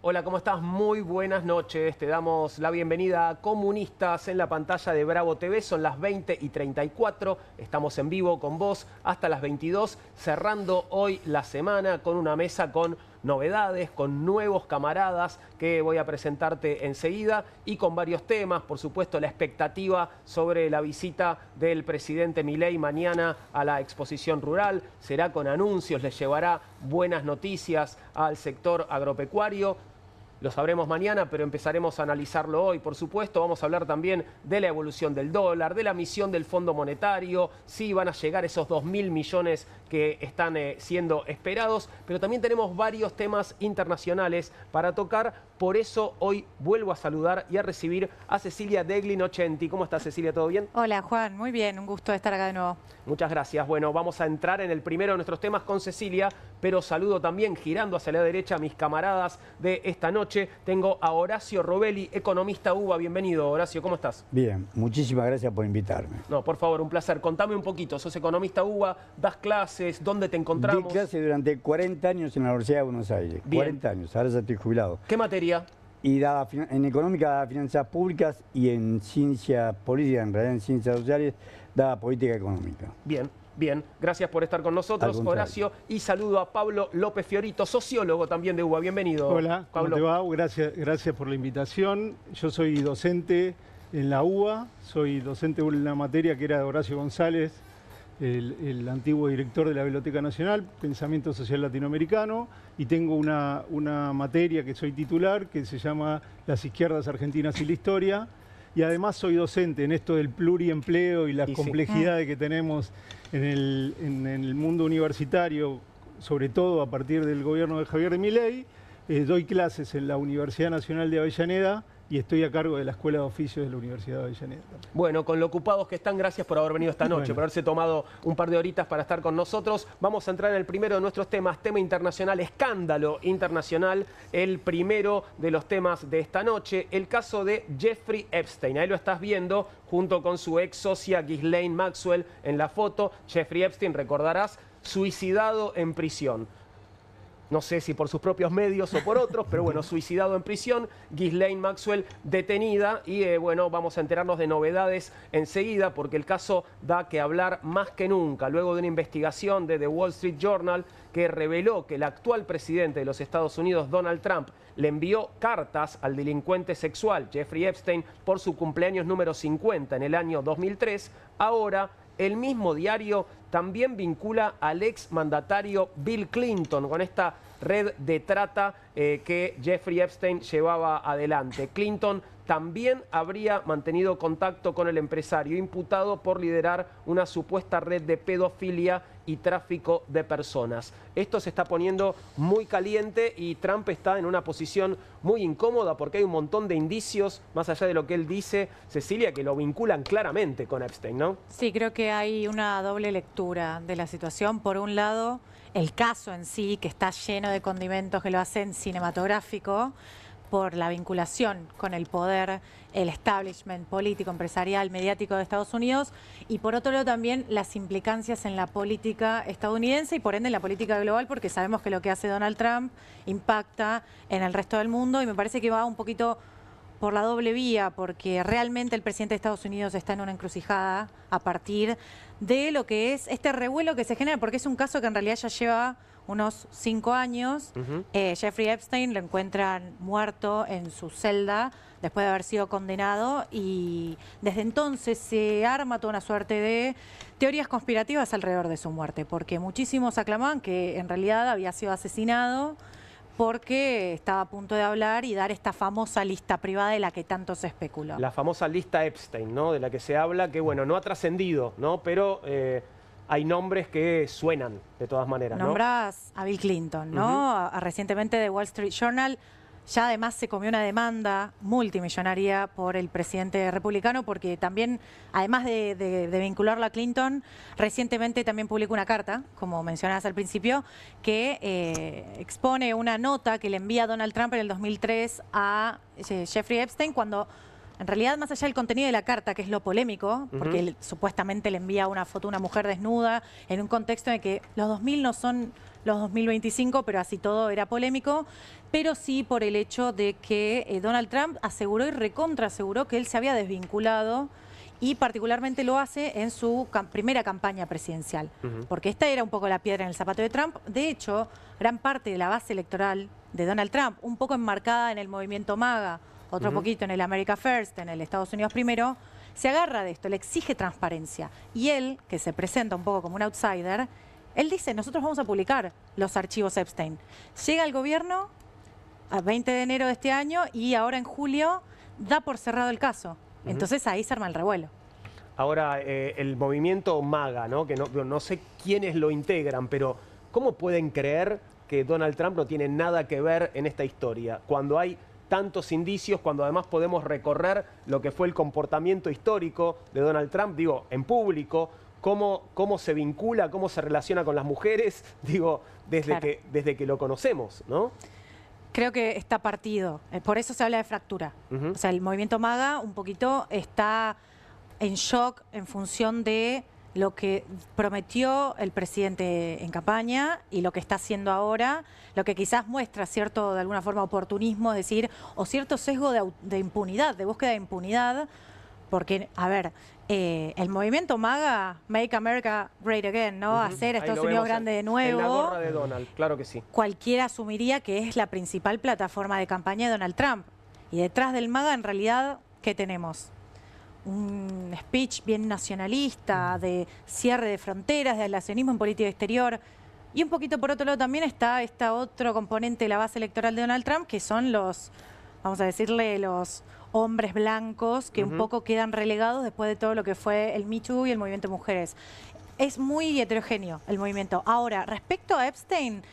Hola, ¿cómo estás? Muy buenas noches. Te damos la bienvenida a Comunistas en la pantalla de Bravo TV. Son las 20:34. Estamos en vivo con vos hasta las 22, cerrando hoy la semana con una mesa con novedades, con nuevos camaradas que voy a presentarte enseguida y con varios temas. Por supuesto, la expectativa sobre la visita del presidente Milei mañana a la exposición rural. Será con anuncios, les llevará buenas noticias al sector agropecuario. Lo sabremos mañana, pero empezaremos a analizarlo hoy. Por supuesto, vamos a hablar también de la evolución del dólar, de la misión del Fondo Monetario, si van a llegar esos 2.000 millones que están siendo esperados, pero también tenemos varios temas internacionales para tocar. Por eso hoy vuelvo a saludar y a recibir a Cecilia Deglin Ochenti. ¿Cómo estás, Cecilia? ¿Todo bien? Hola, Juan. Muy bien. Un gusto estar acá de nuevo. Muchas gracias. Bueno, vamos a entrar en el primero de nuestros temas con Cecilia, pero saludo también, girando hacia la derecha, a mis camaradas de esta noche. Tengo a Horacio Robelli, economista UBA. Bienvenido, Horacio. ¿Cómo estás? Bien, muchísimas gracias por invitarme. No, por favor, un placer. Contame un poquito. Sos economista UBA, das clases, ¿dónde te encontramos? Di clase durante 40 años en la Universidad de Buenos Aires. Bien. 40 años, ahora ya estoy jubilado. ¿Qué materia? Y en económica daba finanzas públicas y en ciencia política, en realidad en ciencias sociales, daba política económica. Bien. Bien, gracias por estar con nosotros, Horacio. Y saludo a Pablo López Fiorito, sociólogo también de UBA. Bienvenido. Hola, ¿cómo Pablo. te va? Gracias por la invitación. Yo soy docente en la UBA, soy docente de una materia que era de Horacio González, el antiguo director de la Biblioteca Nacional, Pensamiento Social Latinoamericano, y tengo una materia que soy titular que se llama Las izquierdas argentinas y la historia. Y además soy docente en esto del pluriempleo y las complejidades que tenemos en el mundo universitario, sobre todo a partir del gobierno de Javier Milei. Doy clases en la Universidad Nacional de Avellaneda y estoy a cargo de la Escuela de Oficios de la Universidad de Avellaneda. Bueno, con lo ocupados que están, gracias por haber venido esta noche, por haberse tomado un par de horitas para estar con nosotros. Vamos a entrar en el primero de nuestros temas, tema internacional, escándalo internacional, el primero de los temas de esta noche, el caso de Jeffrey Epstein. Ahí lo estás viendo junto con su ex socia Ghislaine Maxwell en la foto. Jeffrey Epstein, recordarás, suicidado en prisión. No sé si por sus propios medios o por otros, pero bueno, suicidado en prisión, Ghislaine Maxwell detenida y bueno, vamos a enterarnos de novedades enseguida porque el caso da que hablar más que nunca, luego de una investigación de The Wall Street Journal que reveló que el actual presidente de los Estados Unidos, Donald Trump, le envió cartas al delincuente sexual Jeffrey Epstein por su cumpleaños número 50 en el año 2003, ahora el mismo diario también vincula al ex mandatario Bill Clinton con esta red de trata que Jeffrey Epstein llevaba adelante. Clinton también habría mantenido contacto con el empresario imputado por liderar una supuesta red de pedofilia y tráfico de personas. Esto se está poniendo muy caliente y Trump está en una posición muy incómoda porque hay un montón de indicios, más allá de lo que él dice, Cecilia, que lo vinculan claramente con Epstein, ¿no? Sí, creo que hay una doble lectura de la situación. Por un lado, el caso en sí, que está lleno de condimentos que lo hacen cinematográfico, por la vinculación con el poder, el establishment político, empresarial, mediático de Estados Unidos, y por otro lado también las implicancias en la política estadounidense y por ende en la política global, porque sabemos que lo que hace Donald Trump impacta en el resto del mundo y me parece que va un poquito por la doble vía, porque realmente el presidente de Estados Unidos está en una encrucijada a partir de lo que es este revuelo que se genera, porque es un caso que en realidad ya lleva unos 5 años. Jeffrey Epstein lo encuentran muerto en su celda después de haber sido condenado y desde entonces se arma toda una suerte de teorías conspirativas alrededor de su muerte, porque muchísimos aclamaban que en realidad había sido asesinado porque estaba a punto de hablar y dar esta famosa lista privada de la que tanto se especuló. La famosa lista Epstein, ¿no? De la que se habla, que bueno, no ha trascendido, ¿no? Pero hay nombres que suenan de todas maneras, ¿no? Nombrás a Bill Clinton, ¿no? Recientemente The Wall Street Journal ya además se comió una demanda multimillonaria por el presidente republicano porque también, además de vincularlo a Clinton, recientemente también publicó una carta, como mencionabas al principio, que expone una nota que le envía Donald Trump en el 2003 a Jeffrey Epstein cuando En realidad, más allá del contenido de la carta, que es lo polémico, porque él supuestamente le envía una foto a una mujer desnuda en un contexto en el que los 2000 no son los 2025, pero así todo era polémico, pero sí por el hecho de que Donald Trump aseguró y recontra aseguró que él se había desvinculado y particularmente lo hace en su primera campaña presidencial, porque esta era un poco la piedra en el zapato de Trump. De hecho, gran parte de la base electoral de Donald Trump, un poco enmarcada en el movimiento MAGA, otro poquito en el America First, en el Estados Unidos primero, se agarra de esto, le exige transparencia. Y él, que se presenta un poco como un outsider, él dice, nosotros vamos a publicar los archivos Epstein. Llega al gobierno a 20 de enero de este año y ahora en julio da por cerrado el caso. Entonces ahí se arma el revuelo. Ahora, el movimiento MAGA, ¿no? Que no sé quiénes lo integran, pero ¿cómo pueden creer que Donald Trump no tiene nada que ver en esta historia? Cuando hay tantos indicios, cuando además podemos recorrer lo que fue el comportamiento histórico de Donald Trump, digo, en público, cómo se vincula, cómo se relaciona con las mujeres, digo, desde que lo conocemos, ¿no? Creo que está partido, por eso se habla de fractura. O sea, el movimiento MAGA un poquito está en shock en función de lo que prometió el presidente en campaña y lo que está haciendo ahora, lo que quizás muestra cierto, de alguna forma, oportunismo, es decir, o cierto sesgo de impunidad, de búsqueda de impunidad, porque, a ver, el movimiento MAGA, Make America Great Again, ¿no? Hacer Estados Unidos grande de nuevo. En la gorra de Donald, claro que sí. Cualquiera asumiría que es la principal plataforma de campaña de Donald Trump. Y detrás del MAGA, en realidad, ¿qué tenemos? Un speech bien nacionalista, de cierre de fronteras, de aislacionismo en política exterior. Y un poquito por otro lado también está otro componente de la base electoral de Donald Trump, que son los, vamos a decirle, los hombres blancos que un poco quedan relegados después de todo lo que fue el Me Too y el movimiento de mujeres. Es muy heterogéneo el movimiento. Ahora, respecto a Epstein,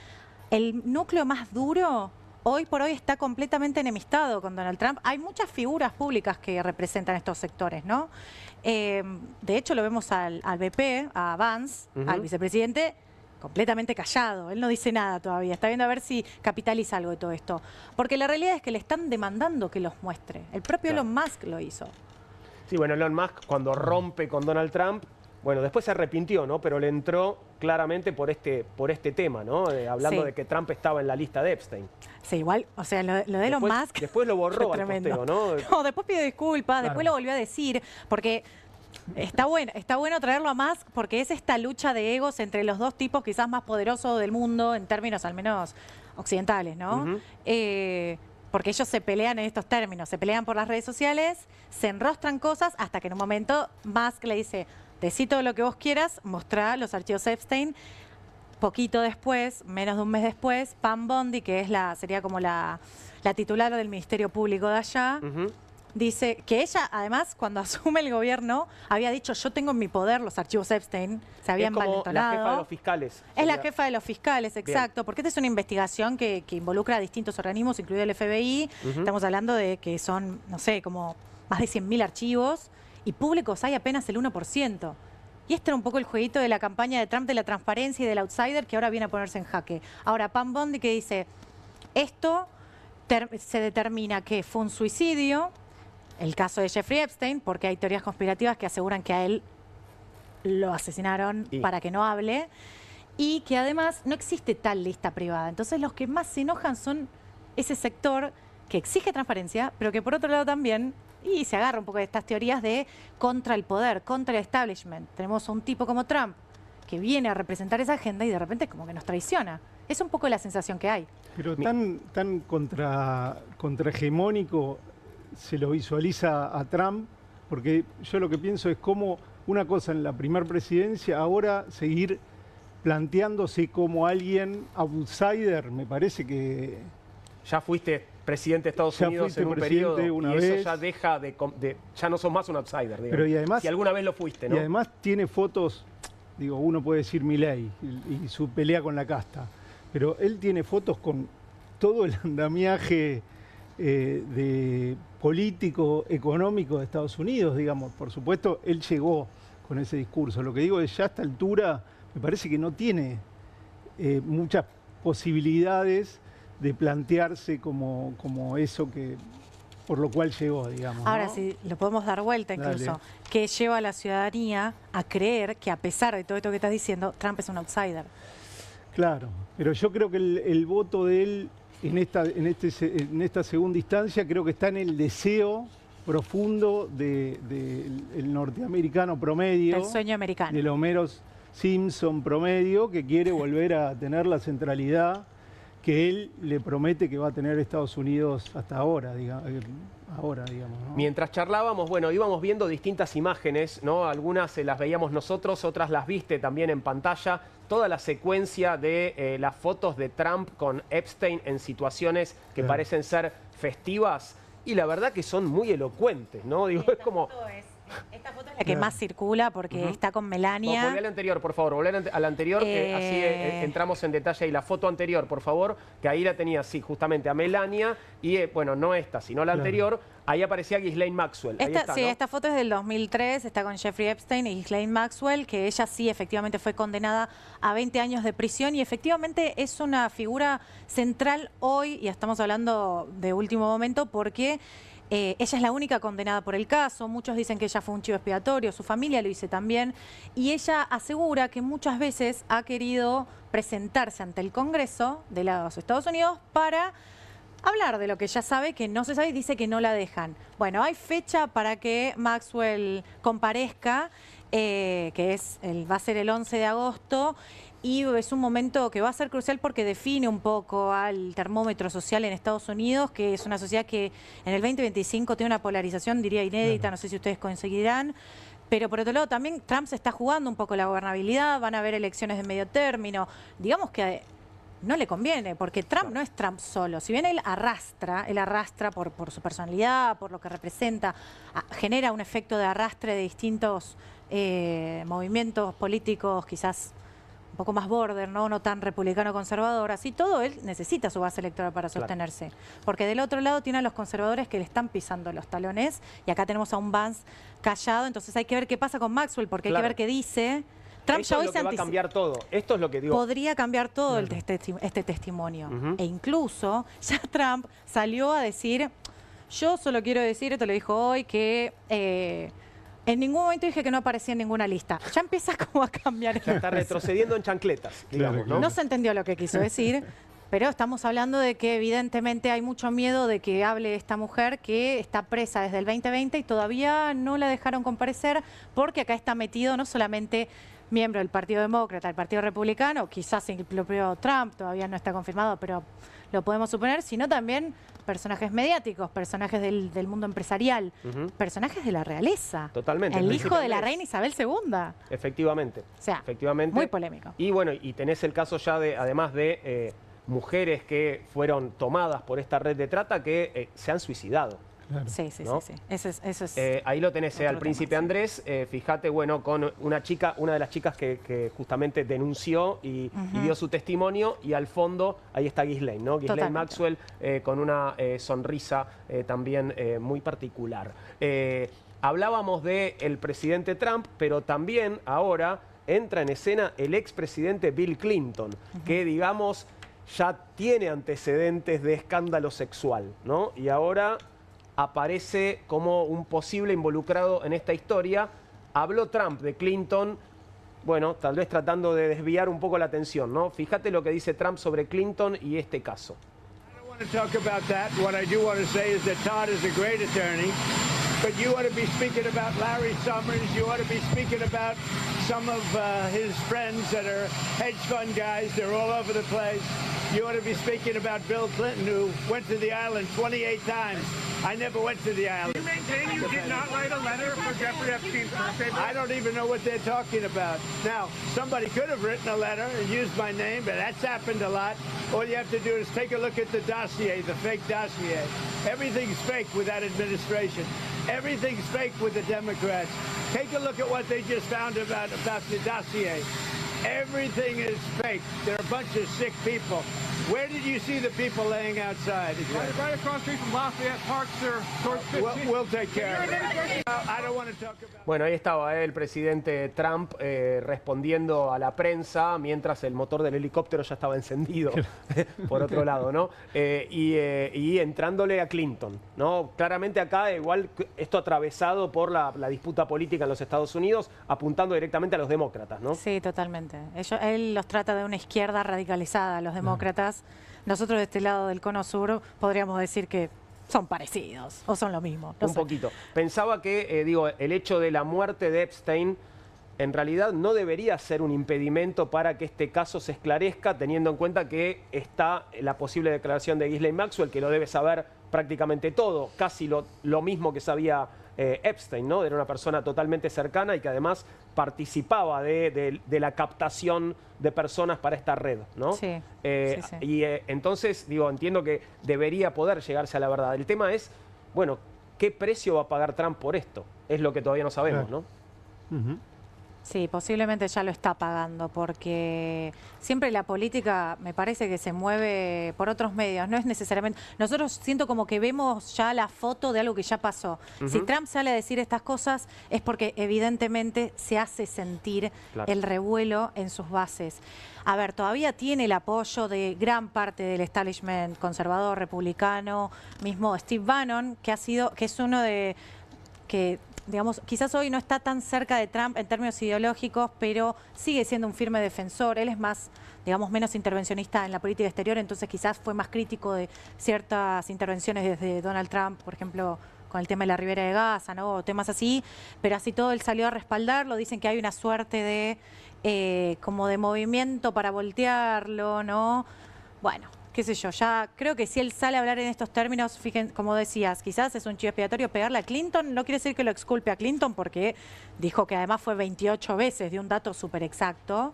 el núcleo más duro hoy por hoy está completamente enemistado con Donald Trump. Hay muchas figuras públicas que representan estos sectores, ¿no? De hecho, lo vemos al VP, a Vance, al vicepresidente, completamente callado. Él no dice nada todavía. Está viendo a ver si capitaliza algo de todo esto. Porque la realidad es que le están demandando que los muestre. El propio Elon Musk lo hizo. Sí, bueno, Elon Musk cuando rompe con Donald Trump, bueno, después se arrepintió, ¿no? Pero le entró claramente por este tema, ¿no? Hablando de que Trump estaba en la lista de Epstein. Sí, igual, o sea, lo de Elon Musk... Después lo borró al posteo, ¿no? No, después pidió disculpas, después lo volvió a decir, porque... Está bueno traerlo a Musk porque es esta lucha de egos entre los dos tipos quizás más poderosos del mundo en términos al menos occidentales, ¿no? Porque ellos se pelean en estos términos, se pelean por las redes sociales, se enrostran cosas hasta que en un momento Musk le dice, decí todo lo que vos quieras, mostrá los archivos Epstein. Poquito después, menos de un mes después, Pam Bondi, que es sería como la titular del Ministerio Público de allá, dice que ella, además, cuando asume el gobierno, había dicho, yo tengo en mi poder los archivos Epstein, se habían valentonado. Es la jefa de los fiscales. Es la jefa de los fiscales, exacto, porque esta es una investigación que involucra a distintos organismos, incluido el FBI. Estamos hablando de que son, no sé, como más de 100.000 archivos, y públicos hay apenas el 1%. Y este era un poco el jueguito de la campaña de Trump de la transparencia y del outsider que ahora viene a ponerse en jaque. Ahora, Pam Bondi que dice, esto se determina que fue un suicidio, el caso de Jeffrey Epstein, porque hay teorías conspirativas que aseguran que a él lo asesinaron para que no hable, y que además no existe tal lista privada. Entonces los que más se enojan son ese sector que exige transparencia, pero que por otro lado también, y se agarra un poco de estas teorías de contra el poder, contra el establishment. Tenemos a un tipo como Trump que viene a representar esa agenda y de repente como que nos traiciona. Es un poco la sensación que hay. Pero tan contrahegemónico se lo visualiza a Trump, porque yo lo que pienso es cómo una cosa en la primera presidencia, ahora seguir planteándose como alguien outsider, me parece que... Ya fuiste presidente de Estados Unidos en un periodo y eso ya deja ya no sos más un outsider, digamos. Pero y además, si alguna vez lo fuiste, ¿no? Y además tiene fotos, digo, uno puede decir Milei y su pelea con la casta, pero él tiene fotos con todo el andamiaje de político, económico de Estados Unidos, digamos. Por supuesto, él llegó con ese discurso. Lo que digo es, ya a esta altura, me parece que no tiene muchas posibilidades de plantearse como eso que por lo cual llegó, digamos. Ahora ¿no? sí, lo podemos dar vuelta incluso, Dale. que lleva a la ciudadanía a creer que a pesar de todo esto que estás diciendo, Trump es un outsider. Claro, pero yo creo que el voto de él en esta segunda instancia creo que está en el deseo profundo del norteamericano promedio. El sueño americano. Del Homero Simpson promedio, que quiere volver a tener la centralidad que él le promete que va a tener Estados Unidos hasta ahora, digamos, ¿no? Mientras charlábamos, bueno, íbamos viendo distintas imágenes, ¿no? Algunas las veíamos nosotros, otras las viste también en pantalla. Toda la secuencia de las fotos de Trump con Epstein en situaciones que parecen ser festivas y la verdad que son muy elocuentes, ¿no? Digo, es como... Esta foto es la que más circula porque está con Melania. Volvé al anterior, por favor, volvé al anterior, que así entramos en detalle. Y la foto anterior, por favor, que ahí la tenía, sí, justamente a Melania. Y bueno, no esta, sino la anterior. Ahí aparecía Ghislaine Maxwell. Ahí está, sí, ¿no? Esta foto es del 2003, está con Jeffrey Epstein y Ghislaine Maxwell, que ella sí efectivamente fue condenada a 20 años de prisión y efectivamente es una figura central hoy, y estamos hablando de último momento, porque... ella es la única condenada por el caso, muchos dicen que ella fue un chivo expiatorio, su familia lo dice también, y ella asegura que muchas veces ha querido presentarse ante el Congreso de los Estados Unidos para hablar de lo que ella sabe, que no se sabe, y dice que no la dejan. Bueno, hay fecha para que Maxwell comparezca, que va a ser el 11 de agosto, y es un momento que va a ser crucial porque define un poco al termómetro social en Estados Unidos, que es una sociedad que en el 2025 tiene una polarización, diría, inédita, no sé si ustedes coincidirán. Pero por otro lado también Trump se está jugando un poco la gobernabilidad, van a haber elecciones de medio término. Digamos que no le conviene, porque Trump no es Trump solo. Si bien él arrastra por su personalidad, por lo que representa, genera un efecto de arrastre de distintos movimientos políticos, quizás un poco más border, no tan republicano conservador, así todo, él necesita su base electoral para sostenerse. Porque del otro lado tiene a los conservadores que le están pisando los talones, y acá tenemos a un Vance callado, entonces hay que ver qué pasa con Maxwell, porque hay que ver qué dice. Trump Esto es lo que va a cambiar todo. Esto es lo que digo. Podría cambiar todo este testimonio. E incluso ya Trump salió a decir, yo solo quiero decir, esto lo dijo hoy, que en ningún momento dije que no aparecía en ninguna lista. Ya empieza como a cambiar. Ya está retrocediendo en chancletas, digamos, ¿no? No se entendió lo que quiso decir, pero estamos hablando de que evidentemente hay mucho miedo de que hable esta mujer que está presa desde el 2020 y todavía no la dejaron comparecer porque acá está metido no solamente miembro del Partido Demócrata, del Partido Republicano, quizás el propio Trump, todavía no está confirmado, pero lo podemos suponer, sino también personajes mediáticos, personajes del mundo empresarial, personajes de la realeza. Totalmente. El hijo de la reina Isabel II. Efectivamente. O sea, efectivamente. muy polémico. Y bueno, y tenés el caso ya de, además de mujeres que fueron tomadas por esta red de trata que se han suicidado. Claro. Sí. Eso es ahí lo tenés al príncipe Andrés, fíjate, bueno, con una de las chicas que justamente denunció y dio su testimonio, y al fondo ahí está Ghislaine, ¿no? Ghislaine Maxwell con una sonrisa también muy particular. Hablábamos del presidente Trump, pero también ahora entra en escena el expresidente Bill Clinton, que digamos ya tiene antecedentes de escándalo sexual, ¿no? Y ahora aparece como un posible involucrado en esta historia. Habló Trump de Clinton, bueno, tal vez tratando de desviar un poco la atención, ¿no? Fíjate lo que dice Trump sobre Clinton y este caso. I don't want to talk about that. What I do want to say is that Todd is a great attorney, but you ought to be speaking about Larry Summers. You ought to be speaking about some of his friends that are hedge fund guys. They're all over the place. You ought to be speaking about Bill Clinton, who went to the island 28 times. I never went to the island. You maintain you did not write a letter for Jeffrey Epstein's birthday? I don't even know what they're talking about. Now, somebody could have written a letter and used my name, but that's happened a lot. All you have to do is take a look at the dossier, the fake dossier. Everything's fake with that administration. Everything's fake with the Democrats. Take a look at what they just found about the dossier. Everything is fake. They're a bunch of sick people. Where did you see the people laying outside? Right across the street from Lafayette Park, sir. Towards 15. We'll take care of it. I don't want to talk about... Bueno, ahí estaba el presidente Trump respondiendo a la prensa mientras el motor del helicóptero ya estaba encendido, por otro lado, ¿no? Y entrándole a Clinton, ¿no? Claramente acá, igual esto atravesado por la disputa política en los Estados Unidos, apuntando directamente a los demócratas, ¿no? Sí, totalmente. Totalmente. Él los trata de una izquierda radicalizada, los demócratas. Nosotros de este lado del cono sur podríamos decir que son parecidos o son lo mismo. Un poquito. Pensaba que, el hecho de la muerte de Epstein en realidad no debería ser un impedimento para que este caso se esclarezca, teniendo en cuenta que está la posible declaración de Ghislaine Maxwell, que lo debe saber prácticamente todo, casi lo mismo que sabía Epstein, ¿no? Era una persona totalmente cercana y que además participaba de la captación de personas para esta red, ¿no? Sí, sí. Y entonces, entiendo que debería poder llegarse a la verdad. El tema es, bueno, ¿qué precio va a pagar Trump por esto? Es lo que todavía no sabemos, ¿no? Sí, posiblemente ya lo está pagando, porque siempre la política me parece que se mueve por otros medios, no es necesariamente... Nosotros siento como que vemos ya la foto de algo que ya pasó. Si Trump sale a decir estas cosas es porque evidentemente se hace sentir el revuelo en sus bases. A ver, todavía tiene el apoyo de gran parte del establishment conservador, republicano, mismo Steve Bannon, que es uno de... que digamos, quizás hoy no está tan cerca de Trump en términos ideológicos, pero sigue siendo un firme defensor. Él es más, digamos, menos intervencionista en la política exterior, entonces quizás fue más crítico de ciertas intervenciones desde Donald Trump, por ejemplo, con el tema de la Ribera de Gaza, ¿no? O temas así, pero así todo él salió a respaldarlo. Dicen que hay una suerte de como de movimiento para voltearlo, ¿no? Bueno, qué sé yo, ya creo que si él sale a hablar en estos términos, fíjense, como decías, quizás es un chivo expiatorio pegarle a Clinton. No quiere decir que lo exculpe a Clinton, porque dijo que además fue 28 veces, de un dato súper exacto.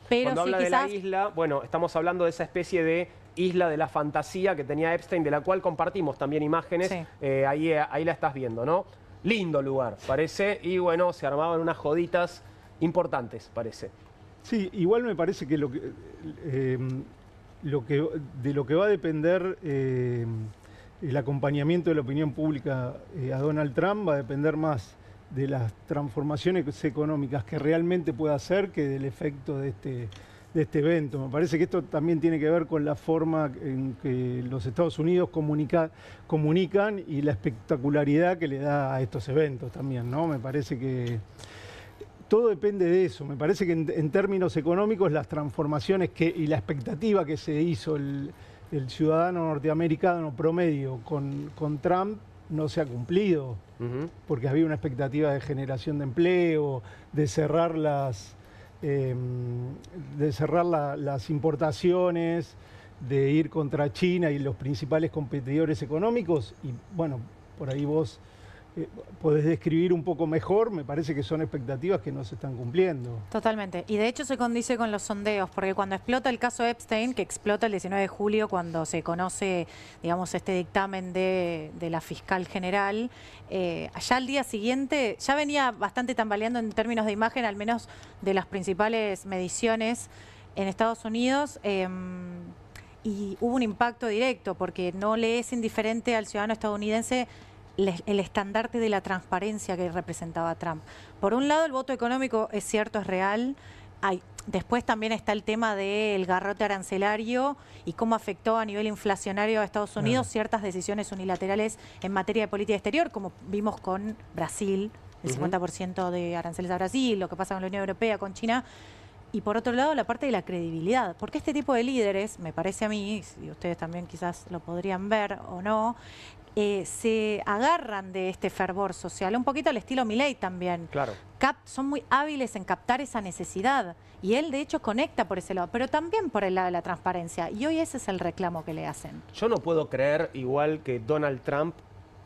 Pero cuando sí, habla quizás... de la isla, bueno, estamos hablando de esa especie de isla de la fantasía que tenía Epstein, de la cual compartimos también imágenes. Sí. Ahí la estás viendo, ¿no? Lindo lugar, parece. Y bueno, se armaban unas joditas importantes, parece. Sí, igual me parece que de lo que va a depender el acompañamiento de la opinión pública a Donald Trump va a depender más de las transformaciones económicas que realmente pueda hacer que del efecto de este evento. Me parece que esto también tiene que ver con la forma en que los Estados Unidos comunican y la espectacularidad que le da a estos eventos también, ¿no? Me parece que todo depende de eso. Me parece que en términos económicos las transformaciones y la expectativa que se hizo el ciudadano norteamericano promedio con Trump no se ha cumplido, porque había una expectativa de generación de empleo, de cerrar las importaciones, de ir contra China y los principales competidores económicos. Y bueno, por ahí vos podés describir un poco mejor. Me parece que son expectativas que no se están cumpliendo. Totalmente. Y de hecho se condice con los sondeos, porque cuando explota el caso Epstein, que explota el 19 de julio cuando se conoce, digamos, este dictamen de la fiscal general, ya al día siguiente ya venía bastante tambaleando en términos de imagen, al menos de las principales mediciones en Estados Unidos. Y hubo un impacto directo, porque no le es indiferente al ciudadano estadounidense el estandarte de la transparencia que representaba Trump. Por un lado, el voto económico es cierto, es real. Después también está el tema del garrote arancelario y cómo afectó a nivel inflacionario a Estados Unidos ciertas decisiones unilaterales en materia de política exterior, como vimos con Brasil, el 50% de aranceles a Brasil, lo que pasa con la Unión Europea, con China. Y por otro lado, la parte de la credibilidad, porque este tipo de líderes, me parece a mí, y ustedes también quizás lo podrían ver o no, se agarran de este fervor social, un poquito al estilo Milei también. Claro. Son muy hábiles en captar esa necesidad, y él de hecho conecta por ese lado, pero también por el lado de la transparencia, y hoy ese es el reclamo que le hacen. Yo no puedo creer igual que Donald Trump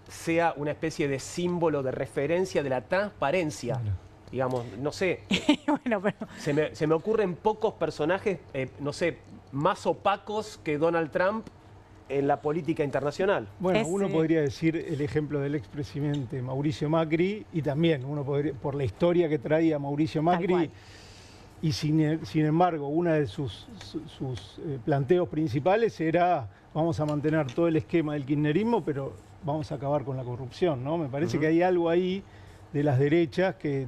sea una especie de símbolo de referencia de la transparencia. Digamos, no sé, bueno, pero... se me ocurren pocos personajes, no sé, más opacos que Donald Trump en la política internacional. Bueno, uno podría decir el ejemplo del expresidente Mauricio Macri, y también uno podría, por la historia que traía Mauricio Macri, y sin embargo, uno de sus planteos principales era: vamos a mantener todo el esquema del kirchnerismo, pero vamos a acabar con la corrupción, ¿no? Me parece que hay algo ahí de las derechas que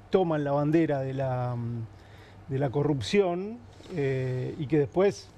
toman la bandera de la corrupción y que después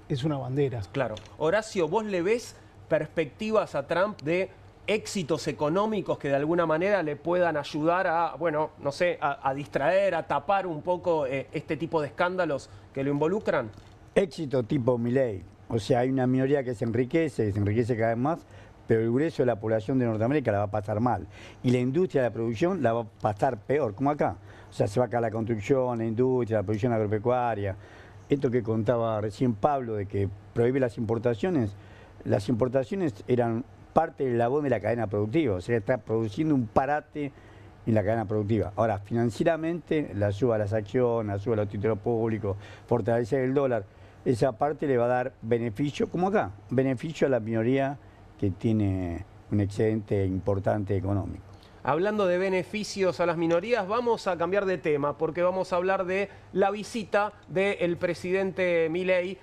es una bandera. Claro. Horacio, ¿vos le ves perspectivas a Trump de éxitos económicos que de alguna manera le puedan ayudar a, bueno, no sé, a distraer, a tapar un poco este tipo de escándalos que lo involucran? Éxito tipo Milei. O sea, hay una minoría que se enriquece cada vez más, pero el grueso de la población de Norteamérica la va a pasar mal. Y la industria de la producción la va a pasar peor, como acá. O sea, se va a caer la construcción, la industria, la producción agropecuaria. Esto que contaba recién Pablo, de que prohíbe las importaciones eran parte del eslabón de la cadena productiva. O sea, está produciendo un parate en la cadena productiva. Ahora, financieramente, la suba a las acciones, la suba a los títulos públicos, fortalecer el dólar, esa parte le va a dar beneficio, como acá, beneficio a la minoría que tiene un excedente importante económico. Hablando de beneficios a las minorías, vamos a cambiar de tema porque vamos a hablar de la visita del presidente Milei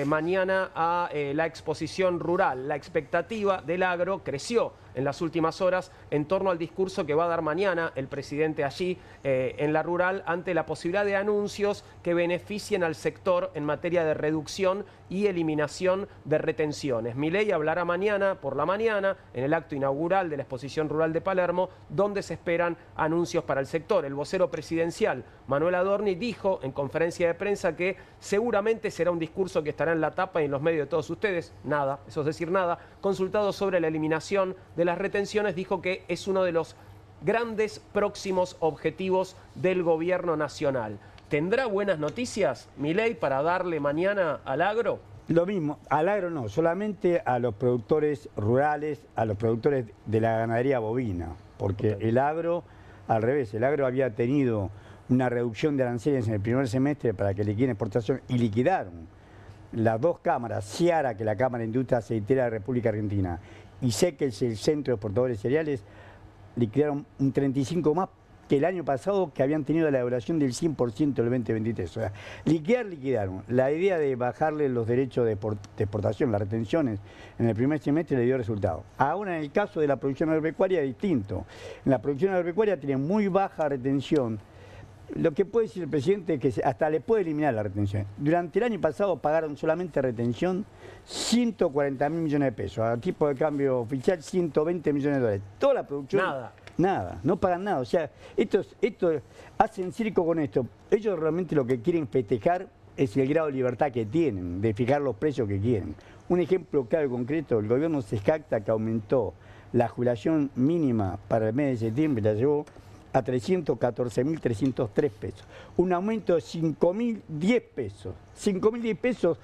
mañana a la exposición rural. La expectativa del agro creció en las últimas horas en torno al discurso que va a dar mañana el presidente allí en la rural ante la posibilidad de anuncios que beneficien al sector en materia de reducción y eliminación de retenciones. Milei hablará mañana por la mañana en el acto inaugural de la exposición rural de Palermo, donde se esperan anuncios para el sector. El vocero presidencial, Manuel Adorni, dijo en conferencia de prensa que seguramente será un discurso que estará en la tapa y en los medios de todos ustedes. Nada, eso es decir, nada. Consultado sobre la eliminación de las retenciones, dijo que es uno de los grandes próximos objetivos del gobierno nacional. ¿Tendrá buenas noticias Milei para darle mañana al agro? Lo mismo, al agro no, solamente a los productores rurales, a los productores de la ganadería bovina, porque el agro, al revés, el agro había tenido una reducción de aranceles en el primer semestre para que liquiden exportación y liquidaron las dos cámaras, Ciara, que es la Cámara de Industria Aceitera de la República Argentina, y sé que es el Centro de Exportadores de Cereales, liquidaron un 35 más que el año pasado, que habían tenido la evaluación del 100% del 2023. O sea, liquidaron. La idea de bajarle los derechos de exportación, las retenciones, en el primer semestre le dio resultado. Ahora, en el caso de la producción agropecuaria es distinto. En la producción agropecuaria tiene muy baja retención. Lo que puede decir el presidente es que hasta le puede eliminar la retención. Durante el año pasado pagaron solamente retención 140.000 millones de pesos. A tipo de cambio oficial, 120 millones de dólares. Toda la producción... Nada, no pagan nada. O sea, esto hacen circo con esto. Ellos realmente lo que quieren festejar es el grado de libertad que tienen, de fijar los precios que quieren. Un ejemplo claro y concreto, el gobierno se jacta que aumentó la jubilación mínima para el mes de septiembre, la llevó a 314.303 pesos. Un aumento de 5.010 pesos. 5.010 pesos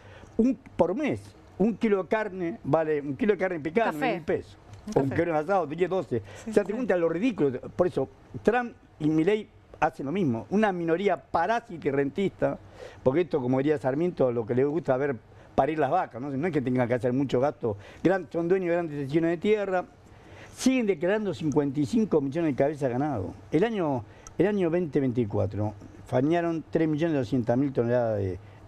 por mes. Un kilo de carne vale, un kilo de carne picada, 9.000 pesos. O un kilo de asado, 10, 12. O sea, te cuenta lo ridículo. Por eso, Trump y Milei hacen lo mismo. Una minoría parásita y rentista, porque esto, como diría Sarmiento, lo que le gusta ver parir las vacas, no es que tengan que hacer mucho gasto. Son dueños de grandes secciones de tierra. Siguen declarando 55 millones de cabezas de ganado. El año 2024 fañaron 3.200.000 toneladas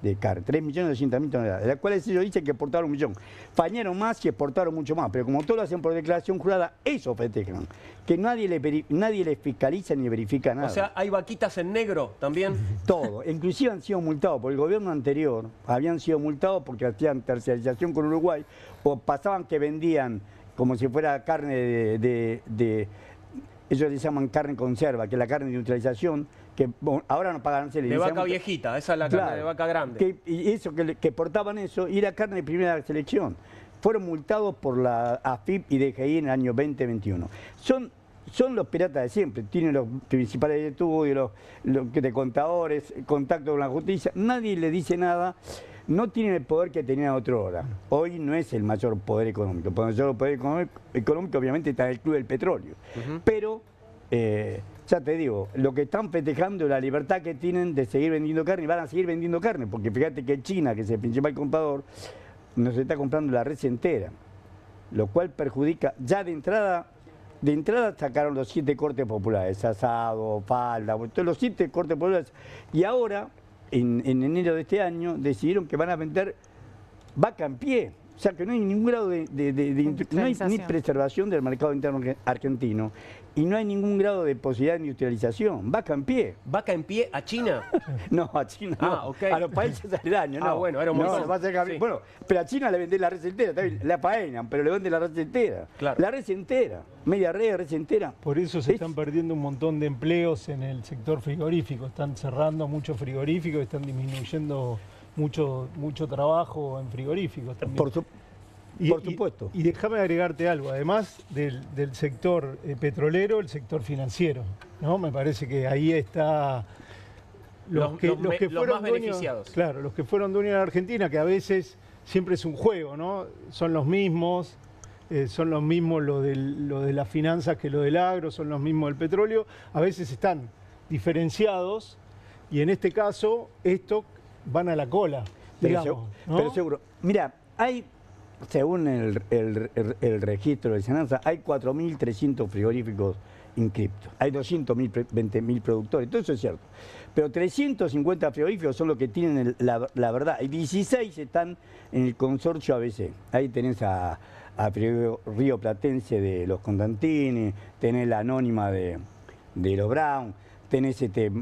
de carne, 3.200.000 toneladas, de las cuales ellos dicen que exportaron 1 millón. Fañaron más y exportaron mucho más, pero como todos lo hacen por declaración jurada, eso festejan. Que nadie les fiscaliza ni verifica nada. O sea, ¿hay vaquitas en negro también? Todo. Inclusive han sido multados por el gobierno anterior, habían sido multados porque hacían terciarización con Uruguay, o pasaban que vendían como si fuera carne ellos le llaman carne conserva, que es la carne de neutralización, que ahora no pagan aranceles. De vaca viejita, esa es la carne de vaca grande. Y eso, que portaban eso, y era carne de primera selección. Fueron multados por la AFIP y DGI en el año 2021. Son los piratas de siempre, tienen los principales estudios, los de contadores, contacto con la justicia, nadie le dice nada. No tienen el poder que tenían a otra hora. Hoy no es el mayor poder económico. El mayor poder económico obviamente está en el Club del Petróleo. Pero, ya te digo, lo que están festejando es la libertad que tienen de seguir vendiendo carne, y van a seguir vendiendo carne, porque fíjate que China, que es el principal comprador, nos está comprando la red entera, lo cual perjudica, ya de entrada sacaron los 7 cortes populares, asado, falda, todos los 7 cortes populares, y ahora... En enero de este año decidieron que van a vender vaca en pie. O sea que no hay ningún grado no hay ni preservación del mercado interno argentino y no hay ningún grado de posibilidad de industrialización. Vaca en pie. ¿Vaca en pie a China? No, a China no. Okay. A los países aledaños, no. Bueno, era un montón. Sí. Bueno, pero a China le venden la res entera, la faenan, pero le venden la res entera. Claro. La res entera, media res entera. Por eso se están perdiendo un montón de empleos en el sector frigorífico. Están cerrando muchos frigoríficos, están disminuyendo mucho trabajo en frigoríficos también. Por supuesto. Y déjame agregarte algo, además del sector petrolero, el sector financiero, ¿no? Me parece que ahí está los que fueron más beneficiados. Claro, los que fueron dueños de la Argentina, que a veces siempre es un juego, ¿no? Son los mismos lo de las finanzas que lo del agro, son los mismos del petróleo, a veces están diferenciados y en este caso estos van a la cola, digamos, ¿no? Pero seguro. Mira, según el registro de Senasa, hay 4.300 frigoríficos inscriptos. Hay 220.000 productores, todo eso es cierto. Pero 350 frigoríficos son los que tienen la verdad. Y 16 están en el consorcio ABC. Ahí tenés a Río Platense de los Constantini, tenés la Anónima de los Brown, tenés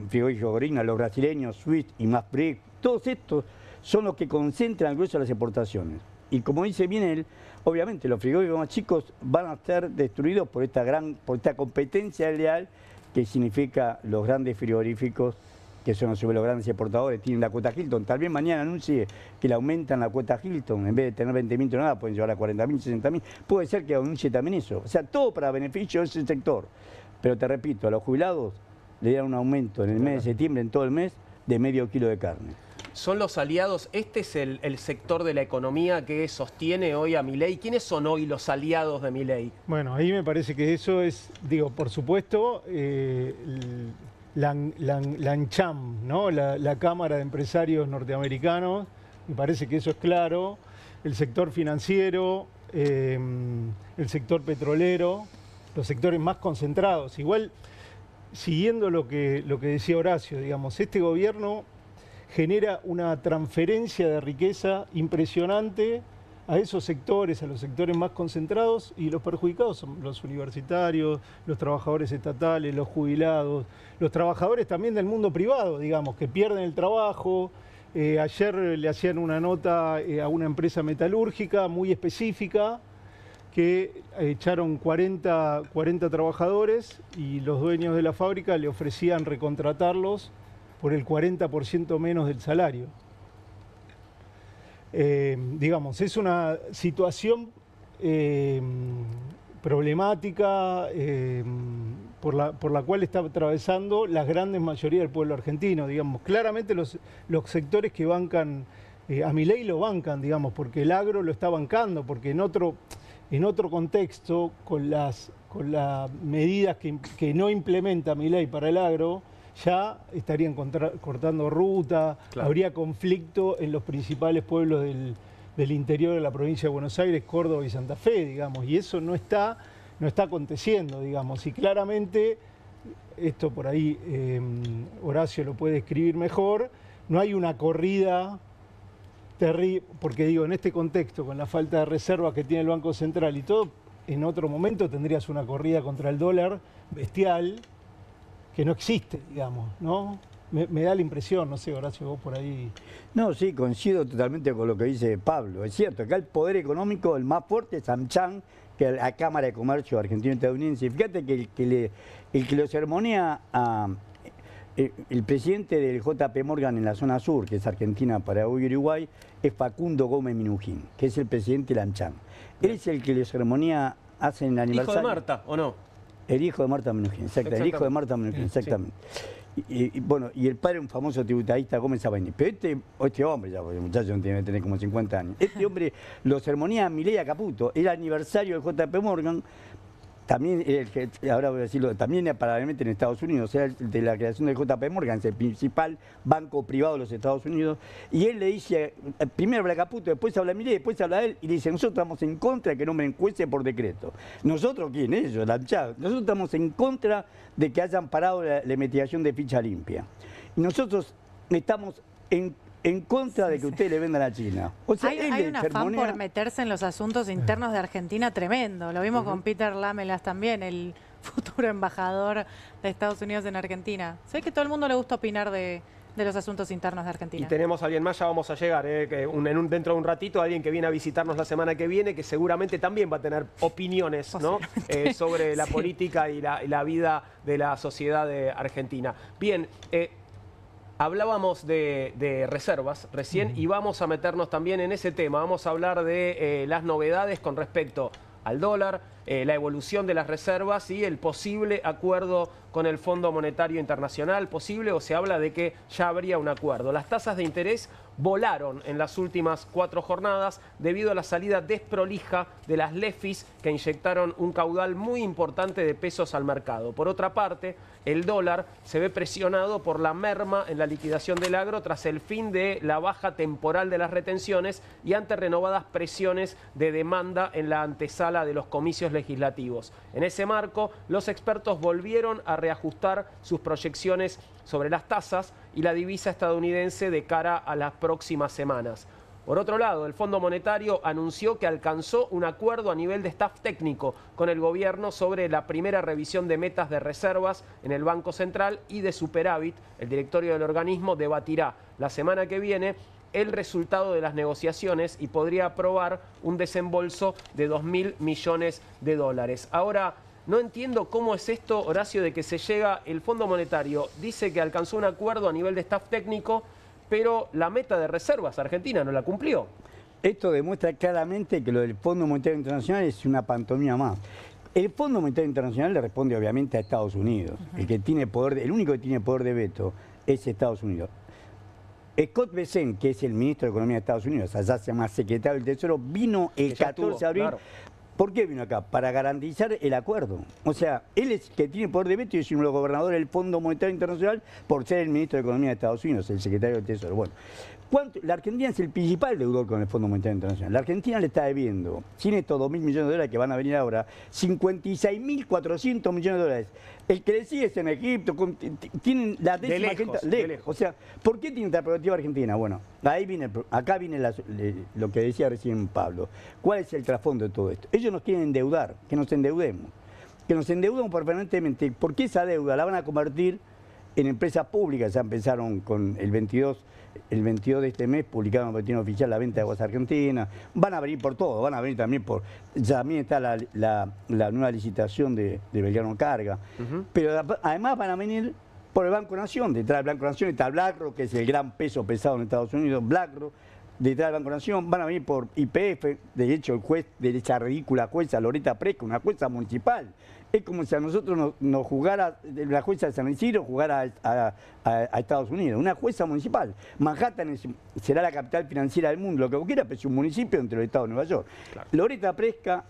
frigorífico Gorina, los brasileños, Swiss y Masbrick. Todos estos son los que concentran el grueso de las exportaciones. Y como dice bien él, obviamente los frigoríficos más chicos van a ser destruidos por esta competencia leal que significa los grandes frigoríficos, que son los grandes exportadores, tienen la cuota Hilton. Tal vez mañana anuncie que le aumentan la cuota Hilton, en vez de tener 20.000 toneladas, pueden llevar a 40.000, 60.000. Puede ser que anuncie también eso. O sea, todo para beneficio de ese sector. Pero te repito, a los jubilados le dieron un aumento en el mes de septiembre, en todo el mes, de medio kilo de carne. ¿Son los aliados? ¿Este es el sector de la economía que sostiene hoy a Milei? ¿Quiénes son hoy los aliados de Milei? Bueno, ahí me parece que eso es, digo, por supuesto, la ANCHAM, ¿no? La Cámara de Empresarios Norteamericanos, me parece que eso es claro, el sector financiero, el sector petrolero, los sectores más concentrados. Igual, siguiendo lo que decía Horacio, digamos, este gobierno genera una transferencia de riqueza impresionante a esos sectores, a los sectores más concentrados, y los perjudicados son los universitarios, los trabajadores estatales, los jubilados, los trabajadores también del mundo privado, digamos, que pierden el trabajo. Ayer le hacían una nota a una empresa metalúrgica muy específica que echaron 40 trabajadores y los dueños de la fábrica le ofrecían recontratarlos por el 40% menos del salario. Digamos, es una situación problemática por la cual está atravesando la gran mayoría del pueblo argentino. Digamos, claramente los sectores que bancan a Milei lo bancan, digamos, porque el agro lo está bancando, porque en otro contexto, con las medidas que no implementa Milei para el agro, ya estarían cortando ruta, claro. Habría conflicto en los principales pueblos del interior de la provincia de Buenos Aires, Córdoba y Santa Fe, digamos, y eso no está aconteciendo, digamos, y claramente, esto por ahí Horacio lo puede escribir mejor, no hay una corrida terrible, porque digo, en este contexto, con la falta de reservas que tiene el Banco Central y todo, en otro momento tendrías una corrida contra el dólar bestial, que no existe, digamos, ¿no? Me da la impresión, no sé, Horacio, vos por ahí... No, sí, coincido totalmente con lo que dice Pablo. Es cierto, acá el poder económico, el más fuerte es AmCham, que es la Cámara de Comercio argentino-estadounidense. Fíjate que el que lo sermonea el presidente del JP Morgan en la zona sur, que es Argentina, Paraguay y Uruguay, es Facundo Gómez Minujín, que es el presidente de la AmCham. Él es el que le sermonea, hace en el aniversario... ¿Hijo de Marta o no? El hijo de Marta Minujín, exactamente. El hijo de Marta Minujín, exactamente. Sí. Y bueno, y el padre es un famoso tributarista, Gómez Sabaini. Pero este hombre, ya, porque el muchacho no tiene que tener como 50 años, este hombre lo sermonía a Milei a Caputo. Era aniversario del JP Morgan, también, ahora voy a decirlo, también paralelamente en Estados Unidos, era de la creación del JP Morgan, es el principal banco privado de los Estados Unidos, y él le dice, primero habla Caputo, después habla Milei, después habla él, y dice, nosotros estamos en contra de que nombren jueces por decreto. ¿Nosotros quién? Ellos, la AmCham. Nosotros estamos en contra de que hayan parado la investigación de ficha limpia. Y nosotros estamos en contra de que ustedes le vendan a China. O sea, hay un afán por meterse en los asuntos internos de Argentina tremendo. Lo vimos con Peter Lamelas también, el futuro embajador de Estados Unidos en Argentina. Sé que a todo el mundo le gusta opinar de los asuntos internos de Argentina. Y tenemos a alguien más, ya vamos a llegar, dentro de un ratito, alguien que viene a visitarnos la semana que viene, que seguramente también va a tener opiniones, ¿no? Sobre la política y la vida de la sociedad de Argentina. Bien, hablábamos de reservas recién y vamos a meternos también en ese tema. Vamos a hablar de las novedades con respecto al dólar, la evolución de las reservas y el posible acuerdo con el Fondo Monetario Internacional. ¿Posible o se habla de que ya habría un acuerdo? Las tasas de interés volaron en las últimas 4 jornadas debido a la salida desprolija de las LEFIs que inyectaron un caudal muy importante de pesos al mercado. Por otra parte, el dólar se ve presionado por la merma en la liquidación del agro tras el fin de la baja temporal de las retenciones y ante renovadas presiones de demanda en la antesala de los comicios legislativos. En ese marco, los expertos volvieron a reajustar sus proyecciones sobre las tasas y la divisa estadounidense de cara a las próximas semanas. Por otro lado, el Fondo Monetario anunció que alcanzó un acuerdo a nivel de staff técnico con el gobierno sobre la primera revisión de metas de reservas en el Banco Central y de superávit. El directorio del organismo debatirá la semana que viene el resultado de las negociaciones y podría aprobar un desembolso de 2.000 millones de dólares. Ahora, no entiendo cómo es esto, Horacio, de que se llega, el Fondo Monetario dice que alcanzó un acuerdo a nivel de staff técnico, pero la meta de reservas Argentina no la cumplió. Esto demuestra claramente que lo del Fondo Monetario Internacional es una pantomima más. El Fondo Monetario Internacional le responde obviamente a Estados Unidos. El único que tiene poder de veto es Estados Unidos. Scott Bessent, que es el ministro de Economía de Estados Unidos, allá se llama secretario del Tesoro, vino el 14 de abril. Claro. ¿Por qué vino acá? Para garantizar el acuerdo. O sea, él es que tiene poder de veto y es uno de los gobernadores del Fondo Monetario Internacional por ser el ministro de Economía de Estados Unidos, el secretario del Tesoro. Bueno, la Argentina es el principal deudor con el Fondo Monetario Internacional. La Argentina le está debiendo, sin estos 2.000 millones de dólares que van a venir ahora, 56.400 millones de dólares. El que le sigue es en Egipto, tienen la décima de lejos. O sea, ¿por qué tiene esta prerrogativa Argentina? Bueno, acá viene lo que decía recién Pablo. ¿Cuál es el trasfondo de todo esto? Ellos nos quieren endeudar, que nos endeudemos. Que nos endeudemos permanentemente. ¿Por qué esa deuda la van a convertir en empresas públicas? Ya empezaron con el 22 de este mes, publicaron en el boletín oficial la venta de Aguas Argentinas. Van a venir por todo, van a venir también por... También está la nueva licitación de Belgrano Carga. Pero además van a venir por el Banco Nación. Detrás del Banco Nación está BlackRock, que es el gran peso pesado en Estados Unidos. BlackRock, detrás del Banco Nación, van a venir por YPF. De hecho, el juez de esa ridícula jueza Loreta Presca, una jueza municipal. Es como si a nosotros nos jugara, la jueza de San Isidro jugara a Estados Unidos, una jueza municipal. Manhattan será la capital financiera del mundo, lo que vos quieras, pero es un municipio entre los estados de Nueva York. Claro. Loreta Presca,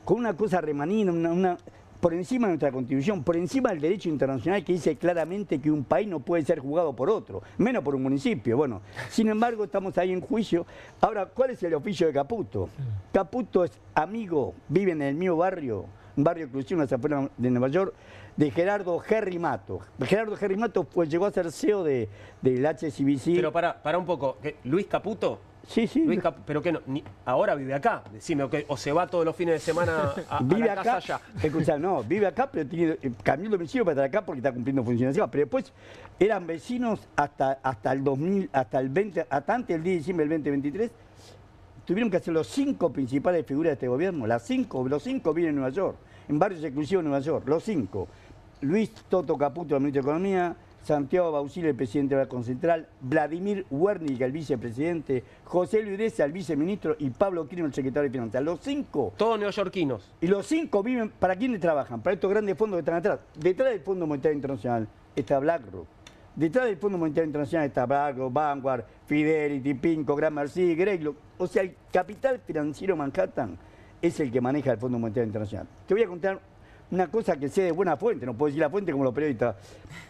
con una cosa remanida, por encima de nuestra Constitución, por encima del derecho internacional que dice claramente que un país no puede ser jugado por otro, menos por un municipio. Bueno, sin embargo, estamos ahí en juicio. Ahora, ¿cuál es el oficio de Caputo? Caputo es amigo, vive en el mismo barrio, un barrio exclusivo en las afueras de Nueva York, de Gerardo Gerry Mato. Gerardo Gerry Mato llegó a ser CEO del HSBC. Pero para un poco, ¿Luis Caputo? Sí, sí. Pero que no, ahora vive acá, decime, o se va todos los fines de semana a la casa allá. Escuchá, no, vive acá, pero cambió el domicilio para estar acá porque está cumpliendo funciones. Pero después eran vecinos hasta el 2000, hasta antes del 10 de diciembre del 2023. Tuvieron que hacer los 5 principales figuras de este gobierno. Los 5 viven en Nueva York, en barrios exclusivos de Nueva York, los 5. Luis Toto Caputo, el ministro de Economía, Santiago Bausile, el presidente del Banco Central, Vladimir Wernicke, el vicepresidente, José Luis Deza, el viceministro, y Pablo Quirino, el secretario de Finanzas. Los 5. Todos neoyorquinos. Y los 5 viven, ¿para quiénes trabajan? Para estos grandes fondos que están atrás. Detrás del Fondo Monetario Internacional está BlackRock. Detrás del Fondo Monetario Internacional está BlackRock, Vanguard, Fidelity, Pinco, Gramercy, Greylock. O sea, el capital financiero Manhattan es el que maneja el Fondo Monetario Internacional. Te voy a contar una cosa que sé de buena fuente, no puedo decir la fuente como los periodistas.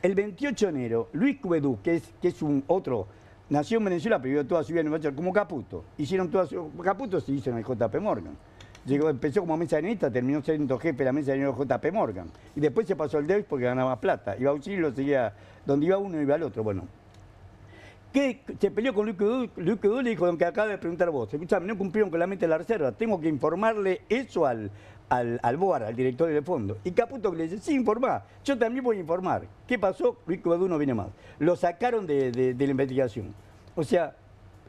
El 28 de enero, Luis Cuvedú, que es un otro, nació en Venezuela, pero vivió toda su vida en Nueva York, como Caputo. Caputo se hizo en el JP Morgan. Empezó como mesa de analista, terminó siendo jefe de la mesa de dinero JP Morgan. Y después se pasó al DEX porque ganaba más plata. Y Bausile lo seguía, donde iba uno iba al otro. Bueno, ¿Qué? Se peleó con Luis Quedú y dijo lo que acaba de preguntar vos. Escuchame, no cumplieron con la meta de la reserva. Tengo que informarle eso al BOAR, al director del fondo. Y Caputo le dice, sí, informá. Yo también voy a informar. ¿Qué pasó? Luis Quedú no viene más. Lo sacaron de la investigación. O sea,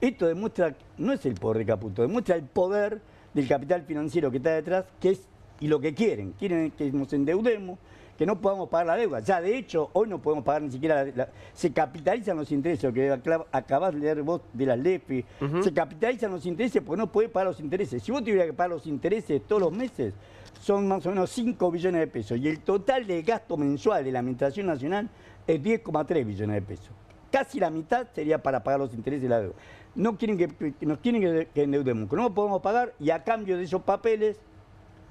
esto demuestra, no es el poder de Caputo, demuestra el poder del capital financiero que está detrás, que es, y lo que quieren. Quieren que nos endeudemos, que no podamos pagar la deuda. Ya, de hecho, hoy no podemos pagar ni siquiera se capitalizan los intereses, lo que acabás de leer vos de las LEFI. Se capitalizan los intereses porque no podés pagar los intereses. Si vos tuvieras que pagar los intereses todos los meses, son más o menos 5 billones de pesos. Y el total de gasto mensual de la Administración Nacional es 10,3 billones de pesos. Casi la mitad sería para pagar los intereses de la deuda. No quieren nos quieren que endeudemos, que no podemos pagar, y a cambio de esos papeles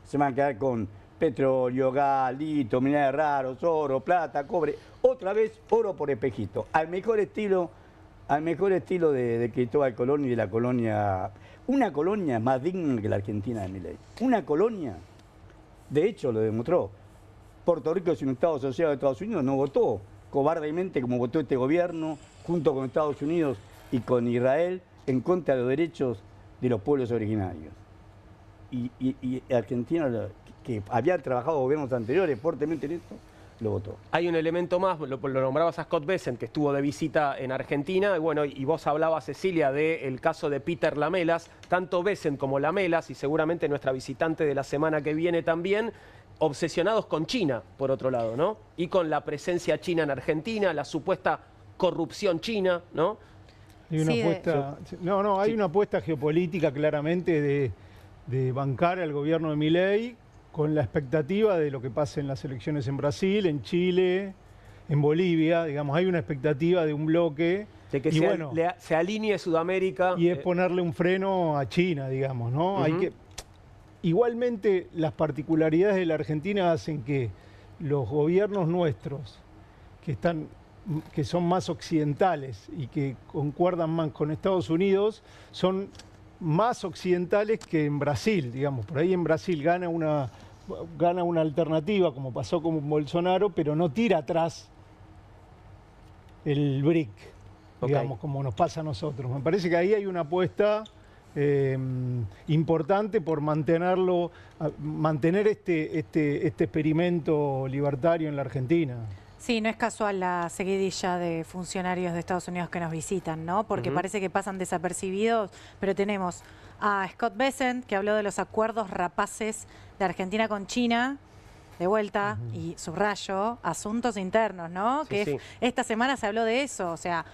se van a quedar con petróleo, gas, litio, minerales raros, oro, plata, cobre. Otra vez oro por espejito. Al mejor estilo de Cristóbal Colón y de la colonia. Una colonia más digna que la Argentina de Milei. Una colonia, de hecho lo demostró. Puerto Rico es un Estado asociado de Estados Unidos, no votó cobardemente como votó este gobierno, junto con Estados Unidos y con Israel, en contra de los derechos de los pueblos originarios. Y Argentina, que había trabajado gobiernos anteriores fuertemente en esto, lo votó. Hay un elemento más, lo nombrabas a Scott Bessent, que estuvo de visita en Argentina, y bueno, y vos hablabas, Cecilia, del caso de Peter Lamelas. Tanto Bessent como Lamelas, y seguramente nuestra visitante de la semana que viene también, obsesionados con China, por otro lado, ¿no? Y con la presencia china en Argentina, la supuesta corrupción china, ¿no? Hay una apuesta, hay una apuesta geopolítica claramente de bancar al gobierno de Milei con la expectativa de lo que pase en las elecciones en Brasil, en Chile, en Bolivia. Digamos, hay una expectativa de un bloque. De que se alinee Sudamérica. Y es ponerle un freno a China, digamos, ¿no? Hay que... Igualmente, las particularidades de la Argentina hacen que los gobiernos nuestros, que son más occidentales y que concuerdan más con Estados Unidos, son más occidentales que en Brasil, digamos. Por ahí en Brasil gana una alternativa, como pasó con Bolsonaro, pero no tira atrás el BRIC, digamos, como nos pasa a nosotros. Me parece que ahí hay una apuesta importante por mantener este experimento libertario en la Argentina. Sí, no es casual la seguidilla de funcionarios de Estados Unidos que nos visitan, ¿no? Porque parece que pasan desapercibidos, pero tenemos a Scott Bessent, que habló de los acuerdos rapaces de Argentina con China, de vuelta, y subrayo, asuntos internos, ¿no? Esta semana se habló de eso, o sea,